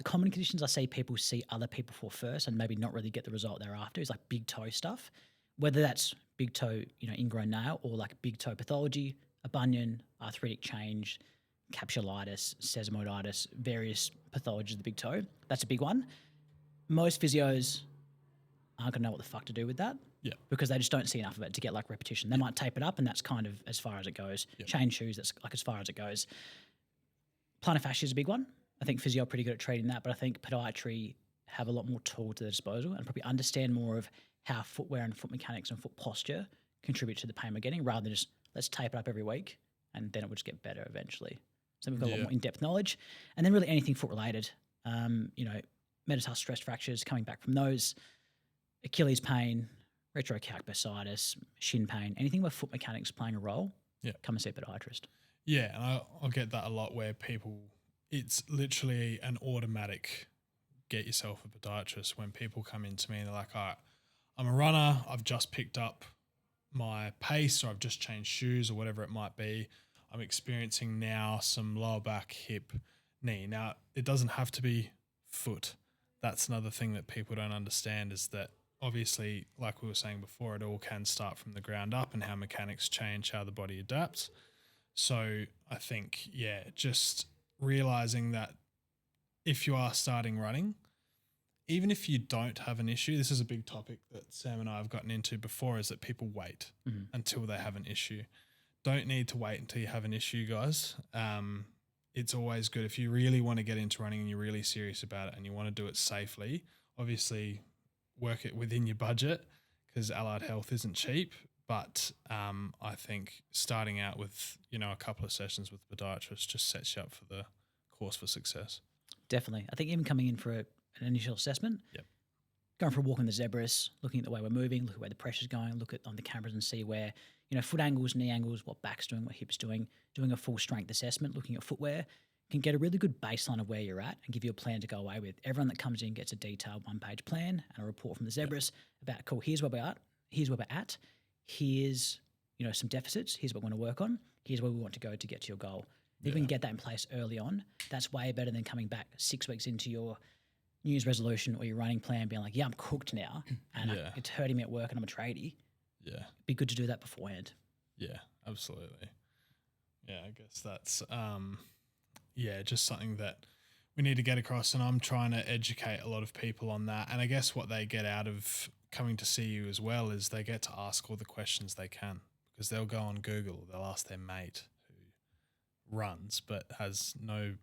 Speaker 2: Common conditions I see people see other people for first and maybe not really get the result they're after is like big toe stuff, whether that's big toe, ingrown nail or like big toe pathology, a bunion, arthritic change, capsulitis, sesamoiditis, various pathologies of the big toe. That's a big one. Most physios aren't going to know what the fuck to do with that because they just don't see enough of it to get like repetition. They might tape it up and that's kind of as far as it goes. Change shoes, that's like as far as it goes. Plantar fascia is a big one. I think physio are pretty good at treating that, but I think podiatry have a lot more tools to their disposal and probably understand more of how footwear and foot mechanics and foot posture contribute to the pain we're getting rather than just let's tape it up every week and then it would just get better eventually. So we've got a lot more in-depth knowledge. And then really anything foot-related, metatarsal stress fractures, coming back from those, Achilles pain, retrocalc bursitis, shin pain, anything where foot mechanics playing a role, come and see a podiatrist.
Speaker 3: Yeah, and I'll get that a lot where people, it's literally an automatic get yourself a podiatrist when people come into me and they're like, all right, I'm a runner, I've just picked up my pace or I've just changed shoes or whatever it might be. I'm experiencing now some lower back, hip, knee. Now, it doesn't have to be foot. That's another thing that people don't understand is that obviously, like we were saying before, it all can start from the ground up and how mechanics change, how the body adapts. So I think, just realizing that if you are starting running, even if you don't have an issue, this is a big topic that Sam and I have gotten into before, is that people wait until they have an issue. Don't need to wait until you have an issue, guys. It's always good if you really want to get into running and you're really serious about it and you want to do it safely, obviously work it within your budget because allied health isn't cheap. But I think starting out with, a couple of sessions with the podiatrist just sets you up for the course for success.
Speaker 2: Definitely. I think even coming in for an initial assessment, going for a walk on the zebras, looking at the way we're moving, look at where the pressure's going, look at on the cameras and see where, foot angles, knee angles, what back's doing, what hips doing a full strength assessment, looking at footwear, can get a really good baseline of where you're at and give you a plan to go away with. Everyone that comes in gets a detailed one-page plan and a report from the Zebras about, cool, here's where we're at, here's some deficits, here's what we want to work on, here's where we want to go to get to your goal. If we can get that in place early on, that's way better than coming back 6 weeks into your New Year's resolution or your running plan being like, yeah, I'm cooked now and it's hurting me at work and I'm a tradie.
Speaker 3: Yeah.
Speaker 2: It'd be good to do that beforehand.
Speaker 3: Yeah, absolutely. Yeah, I guess that's just something that we need to get across, and I'm trying to educate a lot of people on that. And I guess what they get out of coming to see you as well is they get to ask all the questions they can, because they'll go on Google, they'll ask their mate who runs but has no,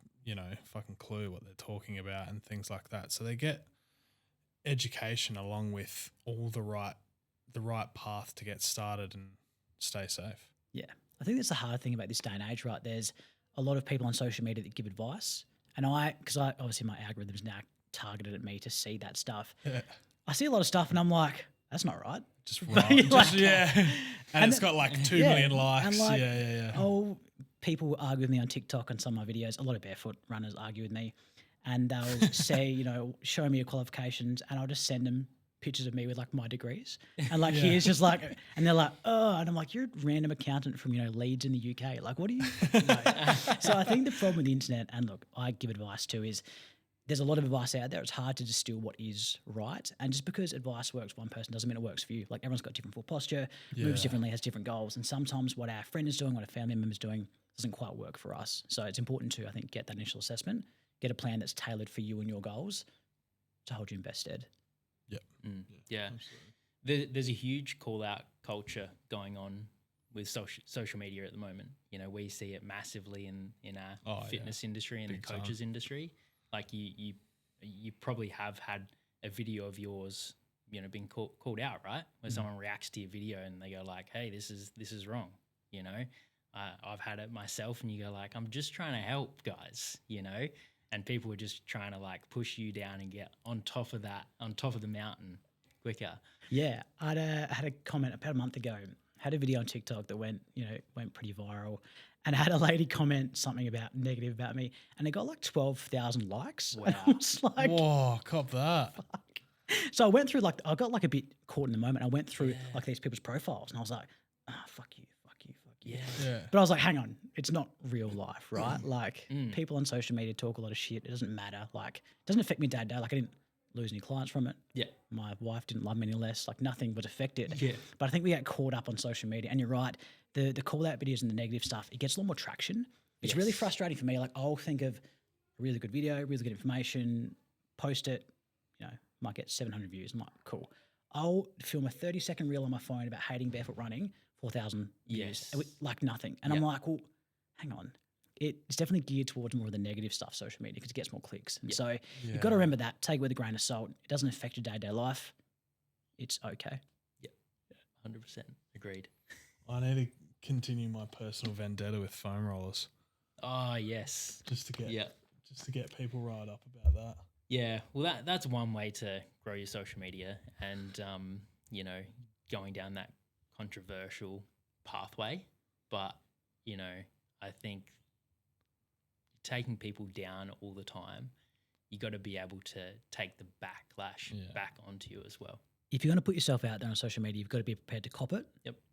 Speaker 3: fucking clue what they're talking about and things like that. So they get education along with all the right path to get started and stay safe.
Speaker 2: Yeah. I think that's the hard thing about this day and age, right? There's a lot of people on social media that give advice. And because obviously my algorithm's now targeted at me to see that stuff. Yeah. I see a lot of stuff and I'm like, that's not right.
Speaker 3: Just wrong. And it's got like 2 million likes. And
Speaker 2: Oh, people will argue with me on TikTok on some of my videos. A lot of barefoot runners argue with me. And they'll say, show me your qualifications, and I'll just send them pictures of me with like my degrees. And like, here's just like, and they're like, oh, and I'm like, you're a random accountant from, Leeds in the UK. Like, what do you know? So I think the problem with the internet, and look, I give advice too, is there's a lot of advice out there. It's hard to distill what is right. And just because advice works for one person doesn't mean it works for you. Like, everyone's got different full posture, moves differently, has different goals. And sometimes what our friend is doing, what a family member is doing doesn't quite work for us. So it's important to, I think, get that initial assessment, get a plan that's tailored for you and your goals to hold you in best stead.
Speaker 1: Yeah. There's a huge call-out culture going on with social media at the moment. We see it massively in our fitness industry and the coaches industry. Like you probably have had a video of yours, being called out, right? Where someone reacts to your video and they go like, "Hey, this is wrong." I've had it myself, and you go like, "I'm just trying to help, guys," and people are just trying to like push you down and get on top of the mountain quicker.
Speaker 2: Yeah, I had a comment about a month ago. Had a video on TikTok that went pretty viral, and I had a lady comment something negative about me, and it got like 12,000 likes.
Speaker 1: Wow!
Speaker 2: And I was like,
Speaker 3: whoa, cop that.
Speaker 2: Fuck. So I went through I got like a bit caught in the moment. I went through like these people's profiles, and I was like, fuck you.
Speaker 1: Yeah.
Speaker 2: But I was like, hang on, it's not real life, right? Like people on social media talk a lot of shit. It doesn't matter. Like, it doesn't affect me day to day. Like, I didn't lose any clients from it.
Speaker 1: Yeah.
Speaker 2: My wife didn't love me any less. Like, nothing was affected.
Speaker 1: Yeah.
Speaker 2: But I think we get caught up on social media, and you're right. The call out videos and the negative stuff, it gets a lot more traction. It's really frustrating for me. Like, I'll think of a really good video, really good information, post it, might get 700 views. I'm like, cool. I'll film a 30-second reel on my phone about hating barefoot running, 4,000 views, like nothing. And I'm like, well, hang on. It's definitely geared towards more of the negative stuff, social media, because it gets more clicks. And so you've got to remember that. Take it with a grain of salt. It doesn't affect your day-to-day life. It's okay.
Speaker 1: Yeah, 100%. Agreed.
Speaker 3: I need to continue my personal vendetta with foam rollers.
Speaker 1: Oh, yes.
Speaker 3: Just to get people riled up about that.
Speaker 1: Yeah, well, that's one way to grow your social media, and going down that controversial pathway. But I think taking people down all the time, you got to be able to take the backlash back onto you as well.
Speaker 2: If you're going to put yourself out there on social media, you've got to be prepared to cop it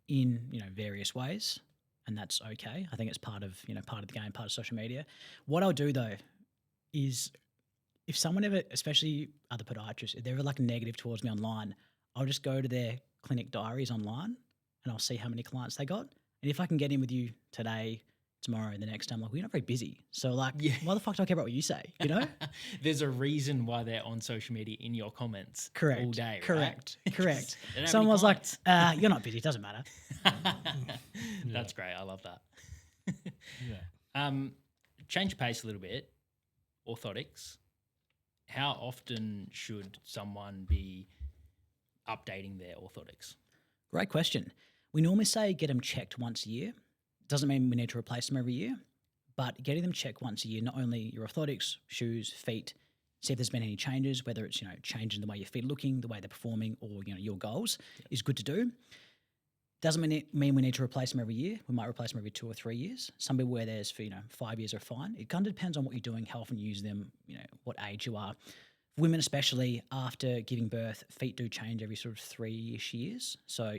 Speaker 2: in various ways, and that's okay. I think it's part of the game, part of social media. What I'll do though is, if someone ever, especially other podiatrists, if they're ever like negative towards me online, I'll just go to their clinic diaries online and I'll see how many clients they got. And if I can get in with you today, tomorrow, the next time, like, we're not very busy. So like, why the fuck do I care about what you say?
Speaker 1: There's a reason why they're on social media in your comments all day, right?
Speaker 2: Correct. Someone was like, you're not busy, it doesn't matter.
Speaker 1: That's great. I love that. Change pace a little bit. Orthotics. How often should someone be updating their orthotics?
Speaker 2: Great question. We normally say get them checked once a year. Doesn't mean we need to replace them every year, but getting them checked once a year, not only your orthotics, shoes, feet, see if there's been any changes, whether it's, changing the way your feet are looking, the way they're performing, or, your goals is good to do. Doesn't mean we need to replace them every year. We might replace them every 2 or 3 years. Some people wear theirs for 5 years are fine. It kind of depends on what you're doing, how often you use them, what age you are. For women especially, after giving birth, feet do change every sort of 3-ish years. So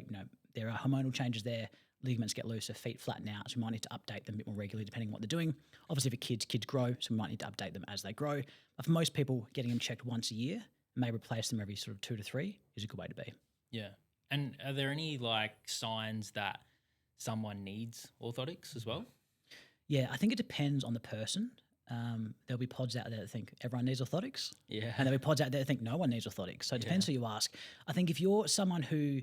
Speaker 2: there are hormonal changes there. Ligaments get looser, feet flatten out. So we might need to update them a bit more regularly depending on what they're doing. Obviously for kids grow, so we might need to update them as they grow. But for most people, getting them checked once a year, may replace them every sort of 2 to 3 is a good way to be.
Speaker 1: Yeah. And are there any signs that someone needs orthotics as well?
Speaker 2: Yeah, I think it depends on the person. There'll be pods out there that think everyone needs orthotics.
Speaker 1: Yeah.
Speaker 2: And there'll be pods out there that think no one needs orthotics. So it depends who you ask. I think if you're someone who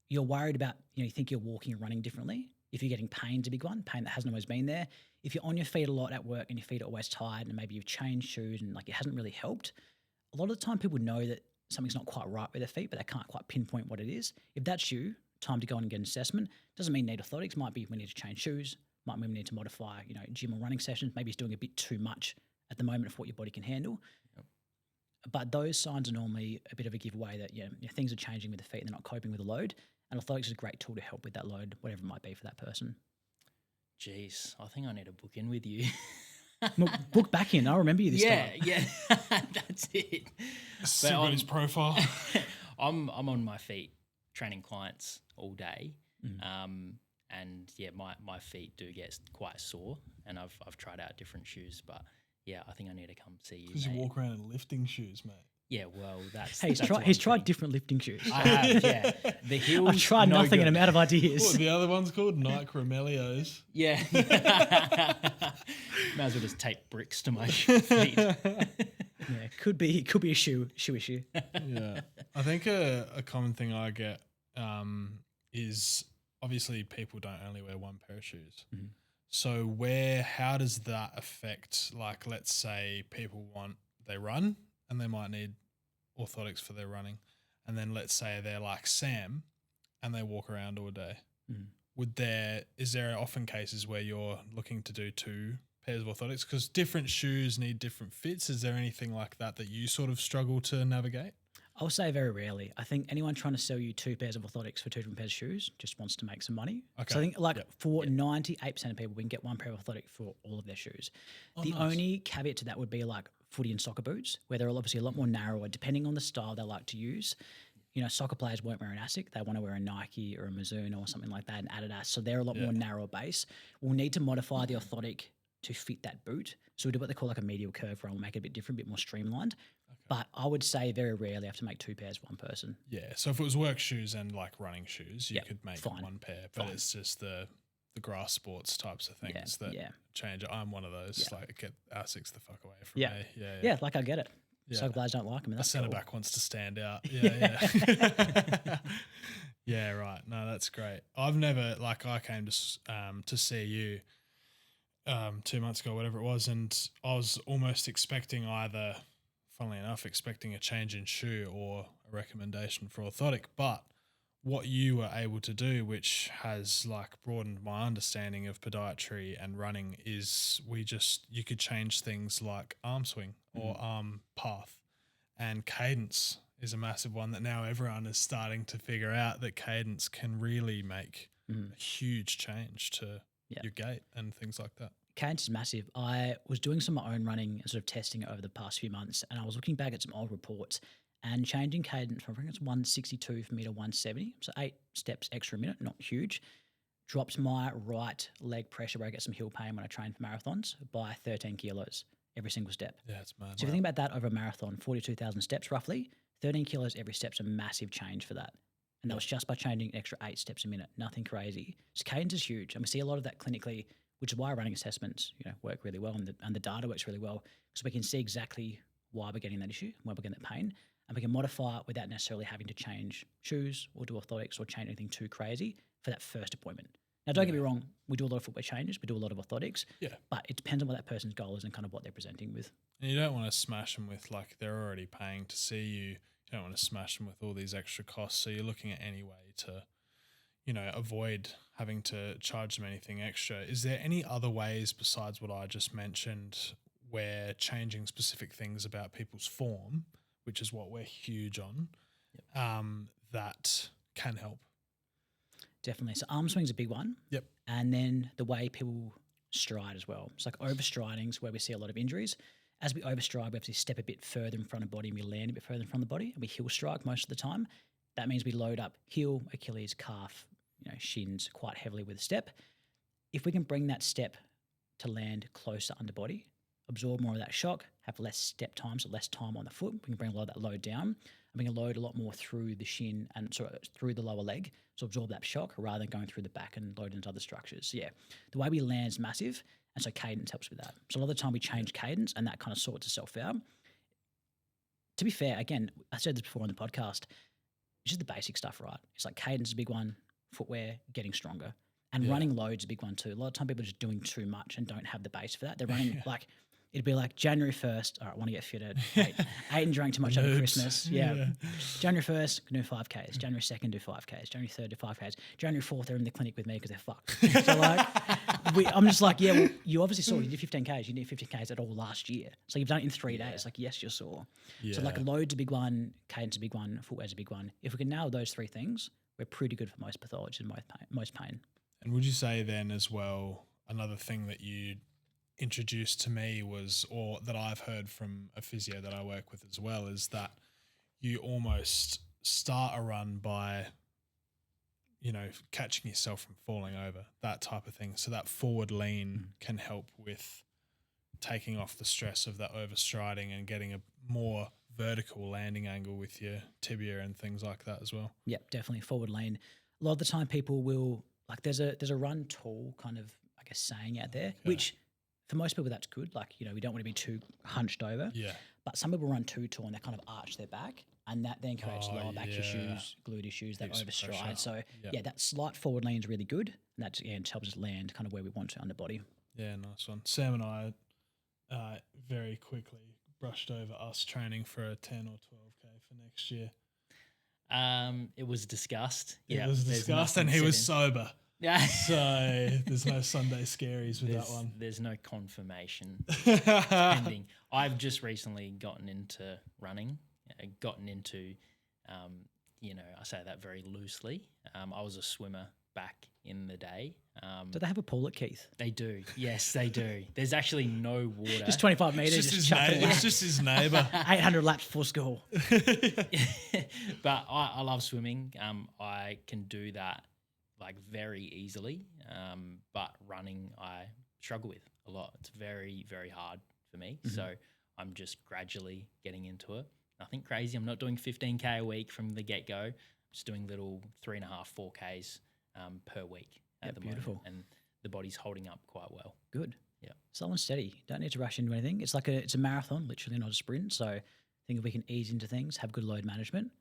Speaker 2: you're worried about, you think you're walking and running differently, if you're getting pain's a big one, pain that hasn't always been there. If you're on your feet a lot at work and your feet are always tired and maybe you've changed shoes and it hasn't really helped, a lot of the time people know that something's not quite right with their feet, but they can't quite pinpoint what it is. If that's you, time to go and get an assessment. Doesn't mean need orthotics. Might be we need to change shoes. Might mean we need to modify, gym or running sessions. Maybe it's doing a bit too much at the moment for what your body can handle. Yep. But those signs are normally a bit of a giveaway that things are changing with the feet and they're not coping with the load. And orthotics is a great tool to help with that load, whatever it might be for that person.
Speaker 1: Jeez, I think I need to book in with you.
Speaker 2: Book back in. I'll remember you this time.
Speaker 1: Yeah, that's it.
Speaker 3: Still got his profile.
Speaker 1: I'm on my feet training clients all day. And my feet do get quite sore, and I've tried out different shoes, but I think I need to come see you.
Speaker 3: Because you walk around in lifting shoes, mate.
Speaker 1: Yeah, well, that's
Speaker 2: he's tried different lifting shoes.
Speaker 1: I have, yeah. The heels.
Speaker 2: I've tried nothing and I'm out of ideas.
Speaker 3: What are the other ones called? Nike Romelios.
Speaker 1: Yeah. Might as well just tape bricks to my feet.
Speaker 2: Yeah, could be a shoe issue.
Speaker 3: Yeah, I think a common thing I get is obviously people don't only wear one pair of shoes. Mm-hmm. So how does that affect? Like, let's say they run and they might need orthotics for their running, and then let's say they're like Sam and they walk around all day. Mm. Is there often cases where you're looking to do 2 pairs of orthotics because different shoes need different fits? Is there anything like that you sort of struggle to navigate?
Speaker 2: I'll say very rarely. I think anyone trying to sell you 2 pairs of orthotics for 2 different pairs of shoes just wants to make some money. Okay. So I think 98% of people, we can get 1 pair of orthotic for all of their shoes. The only caveat to that would be like footy and soccer boots, where they're obviously a lot more narrower depending on the style they like to use. Soccer players won't wear an ASIC. They want to wear a Nike or a Mizuno or something like that, an Adidas. So they're a lot more narrow base. We'll need to modify the orthotic to fit that boot. So we do what they call like a medial curve run. We'll make it a bit different, a bit more streamlined. Okay. But I would say very rarely I have to make 2 pairs for one person.
Speaker 3: Yeah. So if it was work shoes and like running shoes, you could make 1 pair. But it's just the grass sports types of things that change it. I'm one of those. Yeah. Like, get ASICs the fuck away from me.
Speaker 2: Yeah, like I get it. Yeah. Soccer players don't like them. And that's
Speaker 3: the centre back wants to stand out. Yeah. Yeah, right. No, that's great. I've never, I came to see you 2 months ago, whatever it was, and I was almost expecting funnily enough, a change in shoe or a recommendation for orthotic. But what you were able to do, which has broadened my understanding of podiatry and running, is you could change things like arm swing or arm path, and cadence is a massive one that now everyone is starting to figure out, that cadence can really make a huge change to your gait and things like that.
Speaker 2: Cadence is massive. I was doing some of my own running and sort of testing it over the past few months, and I was looking back at some old reports and changing cadence from, I think it's 162 for me to 170, so 8 steps extra a minute, not huge. Dropped my right leg pressure where I get some heel pain when I train for marathons by 13 kilos every single step.
Speaker 3: Yeah, it's mad.
Speaker 2: So if you think about that over a marathon, 42,000 steps roughly, 13 kilos every step's a massive change for that. And that was just by changing an extra 8 steps a minute, nothing crazy. So cadence is huge, and we see a lot of that clinically, which is why running assessments work really well, and the data works really well, because we can see exactly why we're getting that issue, why we're getting that pain, and we can modify it without necessarily having to change shoes or do orthotics or change anything too crazy for that first appointment. Now, don't get me wrong, we do a lot of footwear changes, we do a lot of orthotics, but it depends on what that person's goal is and kind of what they're presenting with.
Speaker 3: And you don't want to smash them with, they're already paying to see you. You don't want to smash them with all these extra costs. So you're looking at any way to, avoid having to charge them anything extra. Is there any other ways besides what I just mentioned where changing specific things about people's form, which is what we're huge on, that can help?
Speaker 2: Definitely. So arm swing's a big one.
Speaker 3: Yep.
Speaker 2: And then the way people stride as well. It's like overstriding is where we see a lot of injuries. As we overstride, we have to step a bit further in front of body and we land a bit further in front of the body and we heel strike most of the time. That means we load up heel, Achilles, calf, shins quite heavily with a step. If we can bring that step to land closer under body, absorb more of that shock, have less step time, so less time on the foot, we can bring a lot of that load down and we can load a lot more through the shin and through the lower leg, so absorb that shock rather than going through the back and load into other structures. So yeah, the way we land is massive, and so cadence helps with that. So a lot of the time we change cadence and that kind of sorts itself out. To be fair, again, I said this before on the podcast, it's just the basic stuff, right? It's like cadence is a big one, footwear, getting stronger. And running loads is a big one too. A lot of time people are just doing too much and don't have the base for that. They're running like, it'd be like January 1st, all right, I want to get fitted. Ate and drank too much over Christmas. Yeah. January 1st, can do 5Ks. January 2nd, do 5Ks. January 3rd, do 5Ks. January 4th, they're in the clinic with me because they're fucked. So like, I'm just like, yeah, well, you obviously saw you did 15Ks. You did 15Ks at all last year. So you've done it in 3 days. Like, yes, you're sore. So like load's a big one, cadence a big one, footwear's a big one. If we can nail those 3 things, we're pretty good for most pathology and most pain.
Speaker 3: And would you say then as well, another thing that you introduced to me was, or that I've heard from a physio that I work with as well, is that you almost start a run by, catching yourself from falling over, that type of thing. So that forward lean can help with taking off the stress of that overstriding and getting a more vertical landing angle with your tibia and things like that as well.
Speaker 2: Yep, definitely forward lean. A lot of the time people will, like there's a run tall kind of, I guess, saying out there, which for most people that's good. Like, we don't want to be too hunched over.
Speaker 3: Yeah.
Speaker 2: But some people run too tall and they kind of arch their back and that then creates lower back issues, glute issues, that overstride. Pressure. So that slight forward lean is really good. And that helps us land kind of where we want to under body.
Speaker 3: Yeah, nice one. Sam and I very quickly brushed over us training for a 10 or 12K for next year.
Speaker 1: It was discussed.
Speaker 3: It was discussed, and he was sober.
Speaker 1: Yeah.
Speaker 3: So there's no Sunday scaries with that one.
Speaker 1: There's no confirmation pending. I've just recently gotten into running, I say that very loosely. I was a swimmer back in the day.
Speaker 2: Do they have a pool at Keith?
Speaker 1: They do. Yes, they do. There's actually no water.
Speaker 2: Just 25 metres.
Speaker 3: It's just his neighbour.
Speaker 2: 800 laps for school.
Speaker 1: But I love swimming. I can do that like very easily. But running I struggle with a lot. It's very, very hard for me. Mm-hmm. So I'm just gradually getting into it. Nothing crazy. I'm not doing 15K a week from the get-go. I'm just doing little 3.5, 4Ks per week at the moment. And the body's holding up quite well.
Speaker 2: Good.
Speaker 1: Yeah.
Speaker 2: Slow and steady. Don't need to rush into anything. It's like it's a marathon, literally, not a sprint. So I think if we can ease into things, have good load management,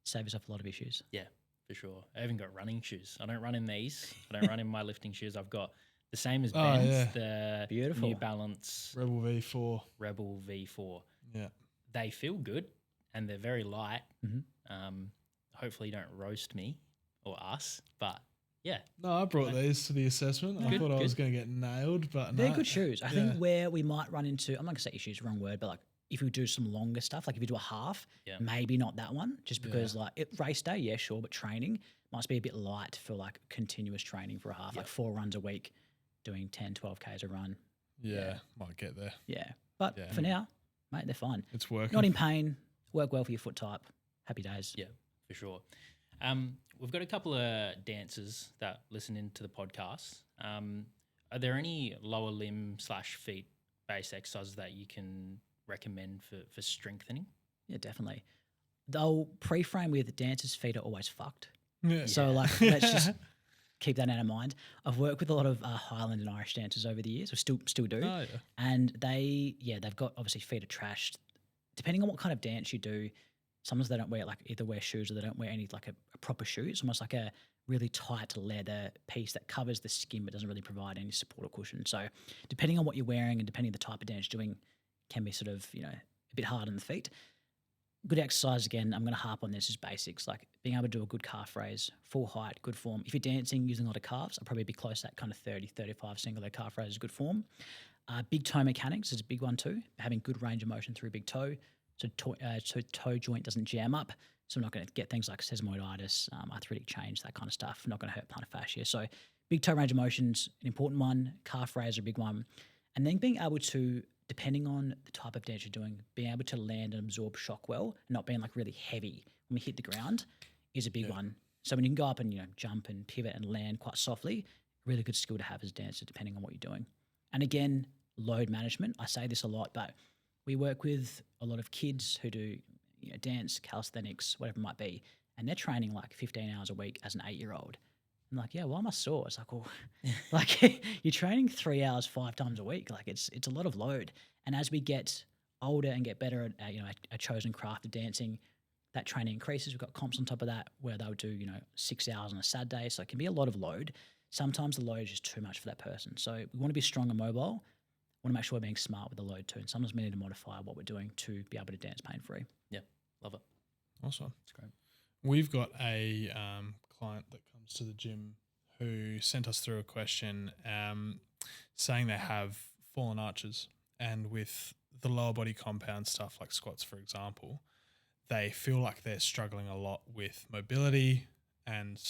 Speaker 2: save yourself a lot of issues.
Speaker 1: Yeah, for sure. I even got running shoes. I don't run in these. I don't run in my lifting shoes. I've got the same as Ben's, the
Speaker 2: beautiful
Speaker 1: New Balance
Speaker 3: Rebel V4.
Speaker 1: Yeah. They feel good and they're very light.
Speaker 2: Mm-hmm.
Speaker 1: Hopefully you don't roast me or us, but yeah.
Speaker 3: No, I brought these to the assessment. I thought I was going to get nailed, but
Speaker 2: they're good shoes. I think where we might run into, I'm not going to say issues, wrong word, but like if we do some longer stuff, like if you do a half, maybe not that one, just because like race day, yeah, sure, but training must be a bit light for like continuous training for a half, like 4 runs a week, doing 10, 12Ks a run.
Speaker 3: Yeah, might get there.
Speaker 2: Yeah, but for now, mate, they're fine.
Speaker 3: It's working.
Speaker 2: Not in pain, work well for your foot type. Happy days.
Speaker 1: Yeah, for sure. We've got a couple of dancers that listen into the podcast. Are there any lower limb / feet based exercises that you can recommend for strengthening?
Speaker 2: Yeah, definitely. They'll pre-frame with dancers' feet are always fucked.
Speaker 3: Yeah.
Speaker 2: So like, let's just keep that out of mind. I've worked with a lot of Highland and Irish dancers over the years, or still do.
Speaker 3: Oh, yeah.
Speaker 2: And they've got obviously feet are trashed. Depending on what kind of dance you do, sometimes they don't wear either wear shoes or they don't wear any like a proper shoe. It's almost like a really tight leather piece that covers the skin but doesn't really provide any support or cushion. So depending on what you're wearing and depending on the type of dance you're doing, can be sort of, a bit hard on the feet. Good exercise, again, I'm going to harp on this, is basics, like being able to do a good calf raise, full height, good form. If you're dancing using a lot of calves, I'll probably be close to that kind of 30, 35 single leg calf raise is good form. Big toe mechanics is a big one too, having good range of motion through big toe. so toe joint doesn't jam up. So we're not going to get things like sesamoiditis, arthritic change, that kind of stuff. We're not going to hurt plantar fascia. So big toe range of motion's an important one. Calf raise a big one. And then being able to, depending on the type of dance you're doing, being able to land and absorb shock well, not being like really heavy when we hit the ground is a big one. So when you can go up and, jump and pivot and land quite softly, really good skill to have as a dancer, depending on what you're doing. And again, load management. I say this a lot, but we work with a lot of kids who do dance, calisthenics, whatever it might be, and they're training like 15 hours a week as an 8-year-old. I'm like, yeah, why am I sore? It's like, well, like you're training 3 hours 5 times a week. Like it's a lot of load. And as we get older and get better at a chosen craft of dancing, that training increases. We've got comps on top of that where they'll do 6 hours on a Saturday, so it can be a lot of load. Sometimes the load is just too much for that person. So we want to be strong and mobile. We want to make sure we're being smart with the load too. And sometimes we need to modify what we're doing to be able to dance pain-free.
Speaker 1: Yeah, love it.
Speaker 3: Awesome.
Speaker 1: It's great.
Speaker 3: We've got a client that comes to the gym who sent us through a question saying they have fallen arches, and with the lower body compound stuff like squats, for example, they feel like they're struggling a lot with mobility and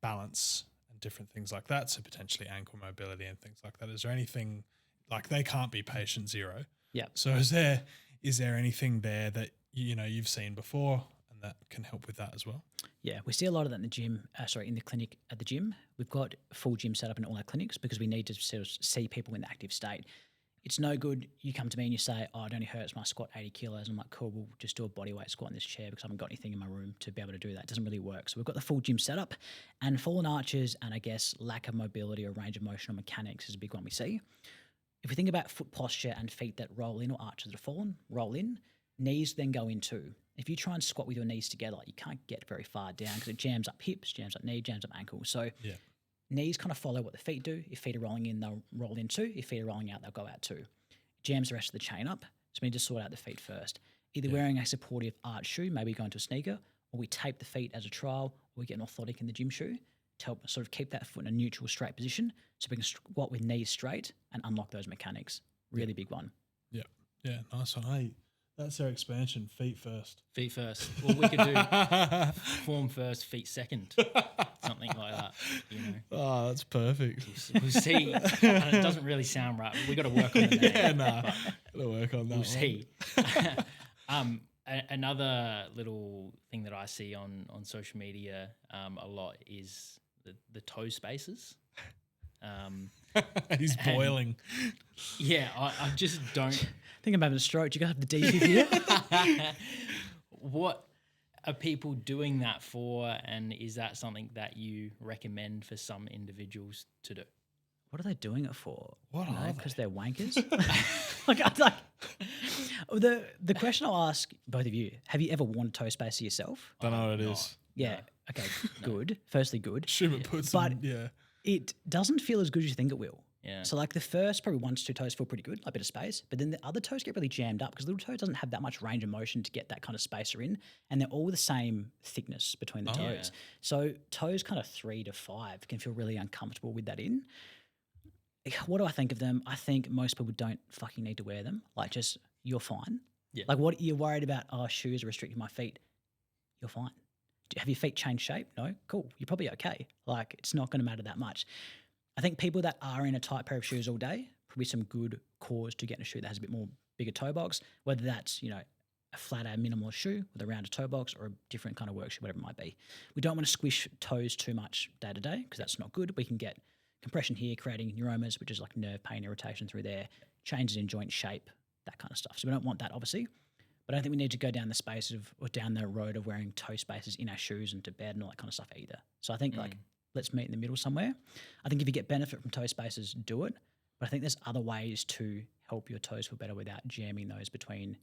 Speaker 3: balance and different things like that. So potentially ankle mobility and things like that. Is there anything like they can't be patient zero?
Speaker 2: Yeah.
Speaker 3: So is there anything there that you've seen before and that can help with that as well?
Speaker 2: Yeah, we see a lot of that in the gym. In the clinic at the gym. We've got a full gym set up in all our clinics because we need to sort of see people in the active state. It's no good you come to me and you say, oh, it only hurts when I squat 80 kilos. I'm like, cool, we'll just do a bodyweight squat in this chair because I haven't got anything in my room to be able to do that. It doesn't really work. So we've got the full gym set up, and fallen arches and I guess lack of mobility or range of motion or mechanics is a big one we see. If we think about foot posture and feet that roll in or arches that have fallen, roll in, knees then go in too. If you try and squat with your knees together, you can't get very far down because it jams up hips, jams up knee, jams up ankle. So knees kind of follow what the feet do. If feet are rolling in, they'll roll in too. If feet are rolling out, they'll go out too. Jams the rest of the chain up. So we need to sort out the feet first. Either wearing a supportive arch shoe, maybe going to a sneaker, or we tape the feet as a trial, or we get an orthotic in the gym shoe to help sort of keep that foot in a neutral, straight position so we can squat with knees straight and unlock those mechanics. Really big one.
Speaker 3: Yeah. Yeah, nice one. Hey, that's our expansion, feet first.
Speaker 1: Feet first. Well, we could do form first, feet second, something like that.
Speaker 3: Oh, that's perfect.
Speaker 1: We'll see. And it doesn't really sound right. We got to work on the name.
Speaker 3: Got to work on that.
Speaker 1: We'll see. Another little thing that I see on social media a lot is the toe spaces.
Speaker 3: He's boiling.
Speaker 1: Yeah, I just don't.
Speaker 2: I think I'm having a stroke. Do you guys have the DP here?
Speaker 1: What are people doing that for, and is that something that you recommend for some individuals to do?
Speaker 2: What are they doing it for?
Speaker 3: What are they?
Speaker 2: Because they're wankers? The question I'll ask both of you, have you ever worn a toe spacer yourself?
Speaker 3: Don't know what it is.
Speaker 2: Yeah. No. Okay, good. Firstly, good.
Speaker 3: Assume it puts
Speaker 2: But
Speaker 3: yeah.
Speaker 2: it doesn't feel as good as you think it will.
Speaker 1: Yeah.
Speaker 2: So like the first probably 1 to 2 toes feel pretty good, a bit of space, but then the other toes get really jammed up because the little toe doesn't have that much range of motion to get that kind of spacer in, and they're all the same thickness between the toes.
Speaker 1: Yeah.
Speaker 2: So toes kind of 3 to 5 can feel really uncomfortable with that in. What do I think of them? I think most people don't fucking need to wear them. Like just, you're fine.
Speaker 1: Yeah.
Speaker 2: Like what you're worried about, oh, shoes are restricting my feet. You're fine. Have your feet changed shape? No? Cool. You're probably okay. Like it's not going to matter that much. I think people that are in a tight pair of shoes all day, probably some good cause to get in a shoe that has a bit more bigger toe box, whether that's, a flatter minimal shoe with a rounder toe box or a different kind of work shoe, whatever it might be. We don't want to squish toes too much day to day because that's not good. We can get compression here, creating neuromas, which is like nerve pain, irritation through there, changes in joint shape, that kind of stuff. So we don't want that, obviously. But I don't think we need to go down the space or down the road of wearing toe spacers in our shoes and to bed and all that kind of stuff either. So I think let's meet in the middle somewhere. I think if you get benefit from toe spacers, do it. But I think there's other ways to help your toes feel better without jamming those between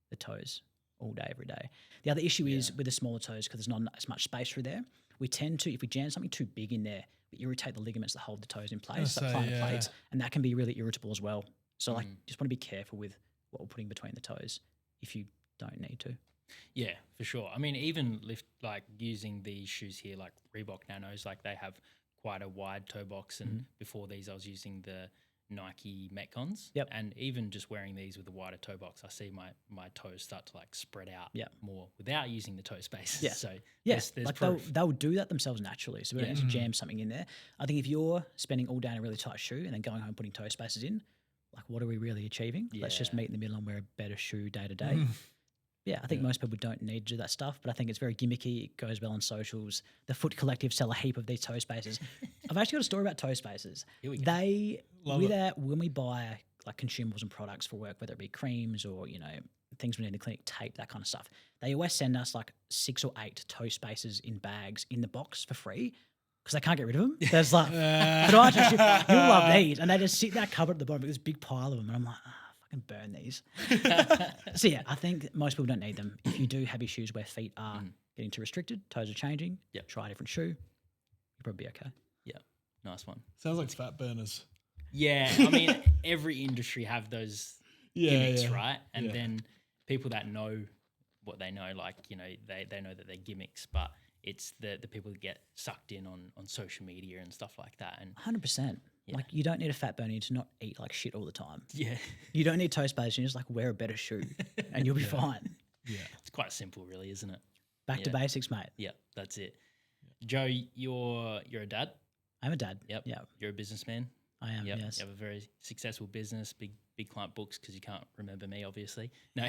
Speaker 2: the toes all day, every day. The other issue is with the smaller toes, because there's not as much space through there. We tend to, if we jam something too big in there, we irritate the ligaments that hold the toes in place, the plantar plates, and that can be really irritable as well. So just want to be careful with what we're putting between the toes if you don't need to.
Speaker 1: Yeah, for sure. I mean, even using these shoes here, like Reebok Nanos, like they have quite a wide toe box. And before these, I was using the Nike Metcons.
Speaker 2: Yep.
Speaker 1: And even just wearing these with a wider toe box, I see my toes start to like spread out
Speaker 2: Yep.
Speaker 1: more without using the toe spaces.
Speaker 2: Yeah.
Speaker 1: So
Speaker 2: Yes,
Speaker 1: there's
Speaker 2: like
Speaker 1: proof.
Speaker 2: they'll do that themselves naturally. So we don't need to jam something in there. I think if you're spending all day in a really tight shoe and then going home putting toe spaces in, like what are we really achieving? Let's just
Speaker 1: Yeah.
Speaker 2: meet in the middle and wear a better shoe day to day. Yeah, I think most people don't need to do that stuff, but I think it's very gimmicky. It goes well on socials. The Foot Collective sell a heap of these toe spaces. I've actually got a story about toe spaces.
Speaker 1: Here we go.
Speaker 2: They,
Speaker 3: Love
Speaker 2: when we buy like consumables and products for work, whether it be creams or, you know, things we need in the clinic, tape, that kind of stuff, they always send us like 6 or 8 toe spaces in bags in the box for free because they can't get rid of them. There's like, podiatrist, you'll love these. And they just sit in that cupboard at the bottom with this big pile of them. And I'm like, fucking burn these. So yeah, I think most people don't need them. If you do have issues where feet are getting too restricted, toes are changing,
Speaker 1: Yep.
Speaker 2: try a different shoe, you'll probably be okay.
Speaker 1: Yeah, nice one.
Speaker 3: Sounds like fat burners.
Speaker 1: Yeah, I mean, every industry have those gimmicks, right? And then people that know what they know, like, you know, they know that they're gimmicks, but it's the people that get sucked in on social media and stuff like that. And
Speaker 2: 100%. Like you don't need a fat burner to not eat like shit all the time.
Speaker 1: yeah,
Speaker 2: You don't need toe space. You just like wear a better shoe and you'll be fine.
Speaker 3: Yeah.
Speaker 1: it's quite simple, really, isn't it?
Speaker 2: Back to basics, mate.
Speaker 1: Yeah, that's it. Joe, you're a dad.
Speaker 2: I'm a dad.
Speaker 1: Yep.
Speaker 2: Yeah,
Speaker 1: You're a businessman.
Speaker 2: I am.
Speaker 1: Yep.
Speaker 2: Yes.
Speaker 1: You have a very successful business, big client books, because you can't remember me, obviously. No.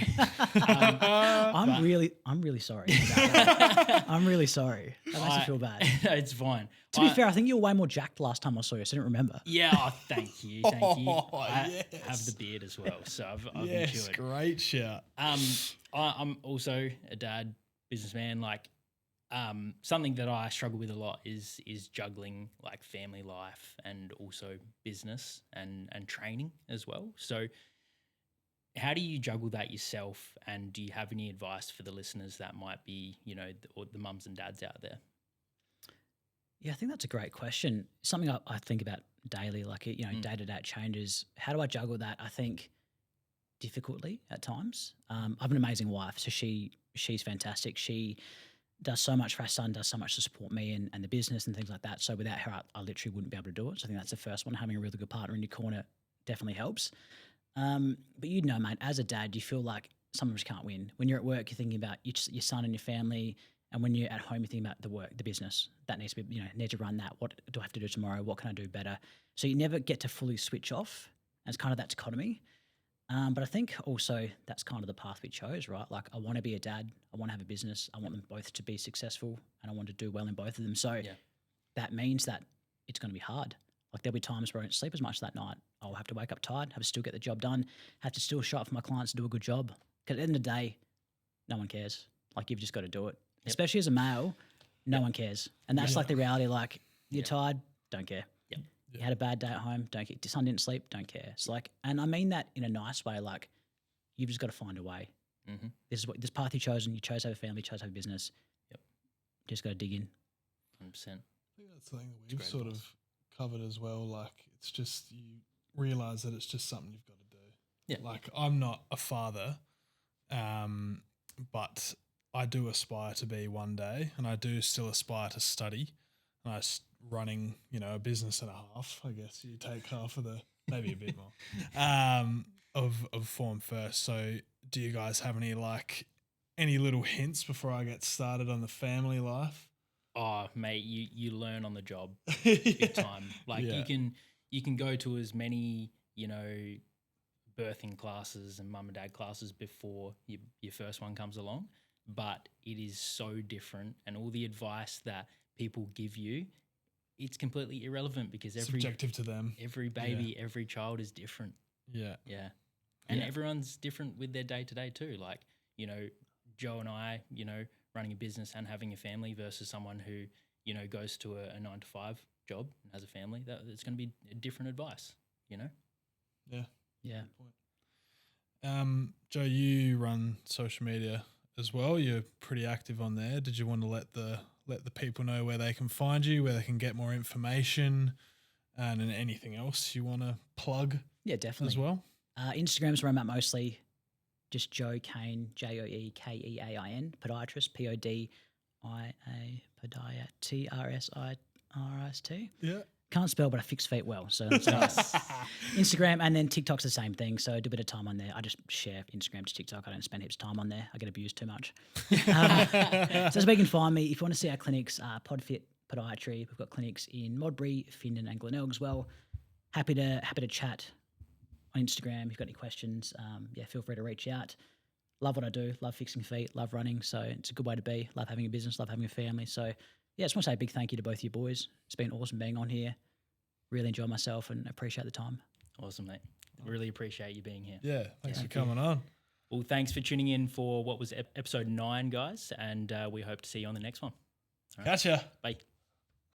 Speaker 2: I'm really sorry. About that. I'm really sorry. That makes me feel bad.
Speaker 1: No, it's fine.
Speaker 2: To be fair, I think you were way more jacked last time I saw you, so I didn't remember.
Speaker 1: Yeah, thank you. Thank you. I
Speaker 3: yes.
Speaker 1: have the beard as well, so I've
Speaker 3: Yes,
Speaker 1: enjoyed.
Speaker 3: great shout.
Speaker 1: I'm also a dad, businessman. Like, something that I struggle with a lot is juggling like family life and also business and training as well. So, how do you juggle that yourself? And do you have any advice for the listeners that might be, you know, or the mums and dads out there?
Speaker 2: Yeah, I think that's a great question. Something I think about daily, like, you know, day to day changes. How do I juggle that? I think difficultly at times. I have an amazing wife, so she's fantastic. She does so much for our son, does so much to support me and the business and things like that. So without her, I literally wouldn't be able to do it. So I think that's the first one. Having a really good partner in your corner definitely helps. But you know, mate, as a dad, you feel like sometimes you can't win. When you're at work, you're thinking about your son and your family. And when you're at home, you're thinking about the work, the business. That needs to be, you know, need to run that. What do I have to do tomorrow? What can I do better? So you never get to fully switch off. And it's kind of that dichotomy. But I think also that's kind of the path we chose, right? Like I want to be a dad. I want to have a business. I want them both to be successful and I want to do well in both of them. So that means that it's going to be hard. Like there'll be times where I don't sleep as much that night. I'll have to wake up tired, have to still get the job done, have to still show up for my clients to do a good job. Because at the end of the day, no one cares. Like you've just got to do it. Especially as a male, no one cares. And that's like the reality. Like you're tired, don't care. You had a bad day at home, don't care. Son didn't sleep, don't care. It's like, and I mean that in a nice way. Like you've just got to find a way.
Speaker 1: Mm-hmm.
Speaker 2: This path you chosen. You chose to have a family, you chose to have a business.
Speaker 1: Yep.
Speaker 2: Just got to dig in.
Speaker 1: 100%.
Speaker 3: I think that's something that we've sort of covered as well. Like it's just you realize that it's just something you've got to do.
Speaker 1: Yeah.
Speaker 3: Like I'm not a father, but I do aspire to be one day, and I do still aspire to study. And running, you know, a business and a half. I guess you take half of the, maybe a bit more, of form first. So, do you guys have any little hints before I get started on the family life?
Speaker 1: Oh, mate, you learn on the job big time. Like you can go to as many, you know, birthing classes and mum and dad classes before your first one comes along, but it is so different, and all the advice that people give you, it's completely irrelevant because
Speaker 3: Subjective to them.
Speaker 1: Every baby, every child is different.
Speaker 3: Yeah.
Speaker 1: Yeah. And everyone's different with their day to day too. Like, you know, Joe and I, you know, running a business and having a family versus someone who, you know, goes to a 9 to 5 job and has a family, it's going to be a different advice, you know?
Speaker 3: Yeah.
Speaker 2: Yeah.
Speaker 3: Good point. Joe, you run social media as well. You're pretty active on there. Did you want to let the people know where they can find you, where they can get more information, and anything else you want to plug?
Speaker 2: Yeah, definitely.
Speaker 3: As well.
Speaker 2: Instagram's where I'm at mostly. Just Joe Keain, JoeKeain, podiatrist, PODIA, podiatrist, TRSIRST.
Speaker 3: Yeah.
Speaker 2: Can't spell, but I fix feet well. So Instagram, and then TikTok's the same thing. So I do a bit of time on there. I just share Instagram to TikTok. I don't spend heaps of time on there. I get abused too much. So that's where you can find me. If you want to see our clinics, Pod Fit Podiatry. We've got clinics in Modbury, Findon, and Glenelg as well. Happy to chat on Instagram. If you've got any questions, feel free to reach out. Love what I do. Love fixing feet. Love running. So it's a good way to be. Love having a business. Love having a family. So yeah, I just want to say a big thank you to both you boys. It's been awesome being on here. Really enjoy myself and appreciate the time.
Speaker 1: Awesome, mate. Really appreciate you being here.
Speaker 3: Yeah, thanks for coming on.
Speaker 1: Well, thanks for tuning in for what was episode 9, guys, and we hope to see you on the next one.
Speaker 3: All right. Gotcha.
Speaker 1: Bye.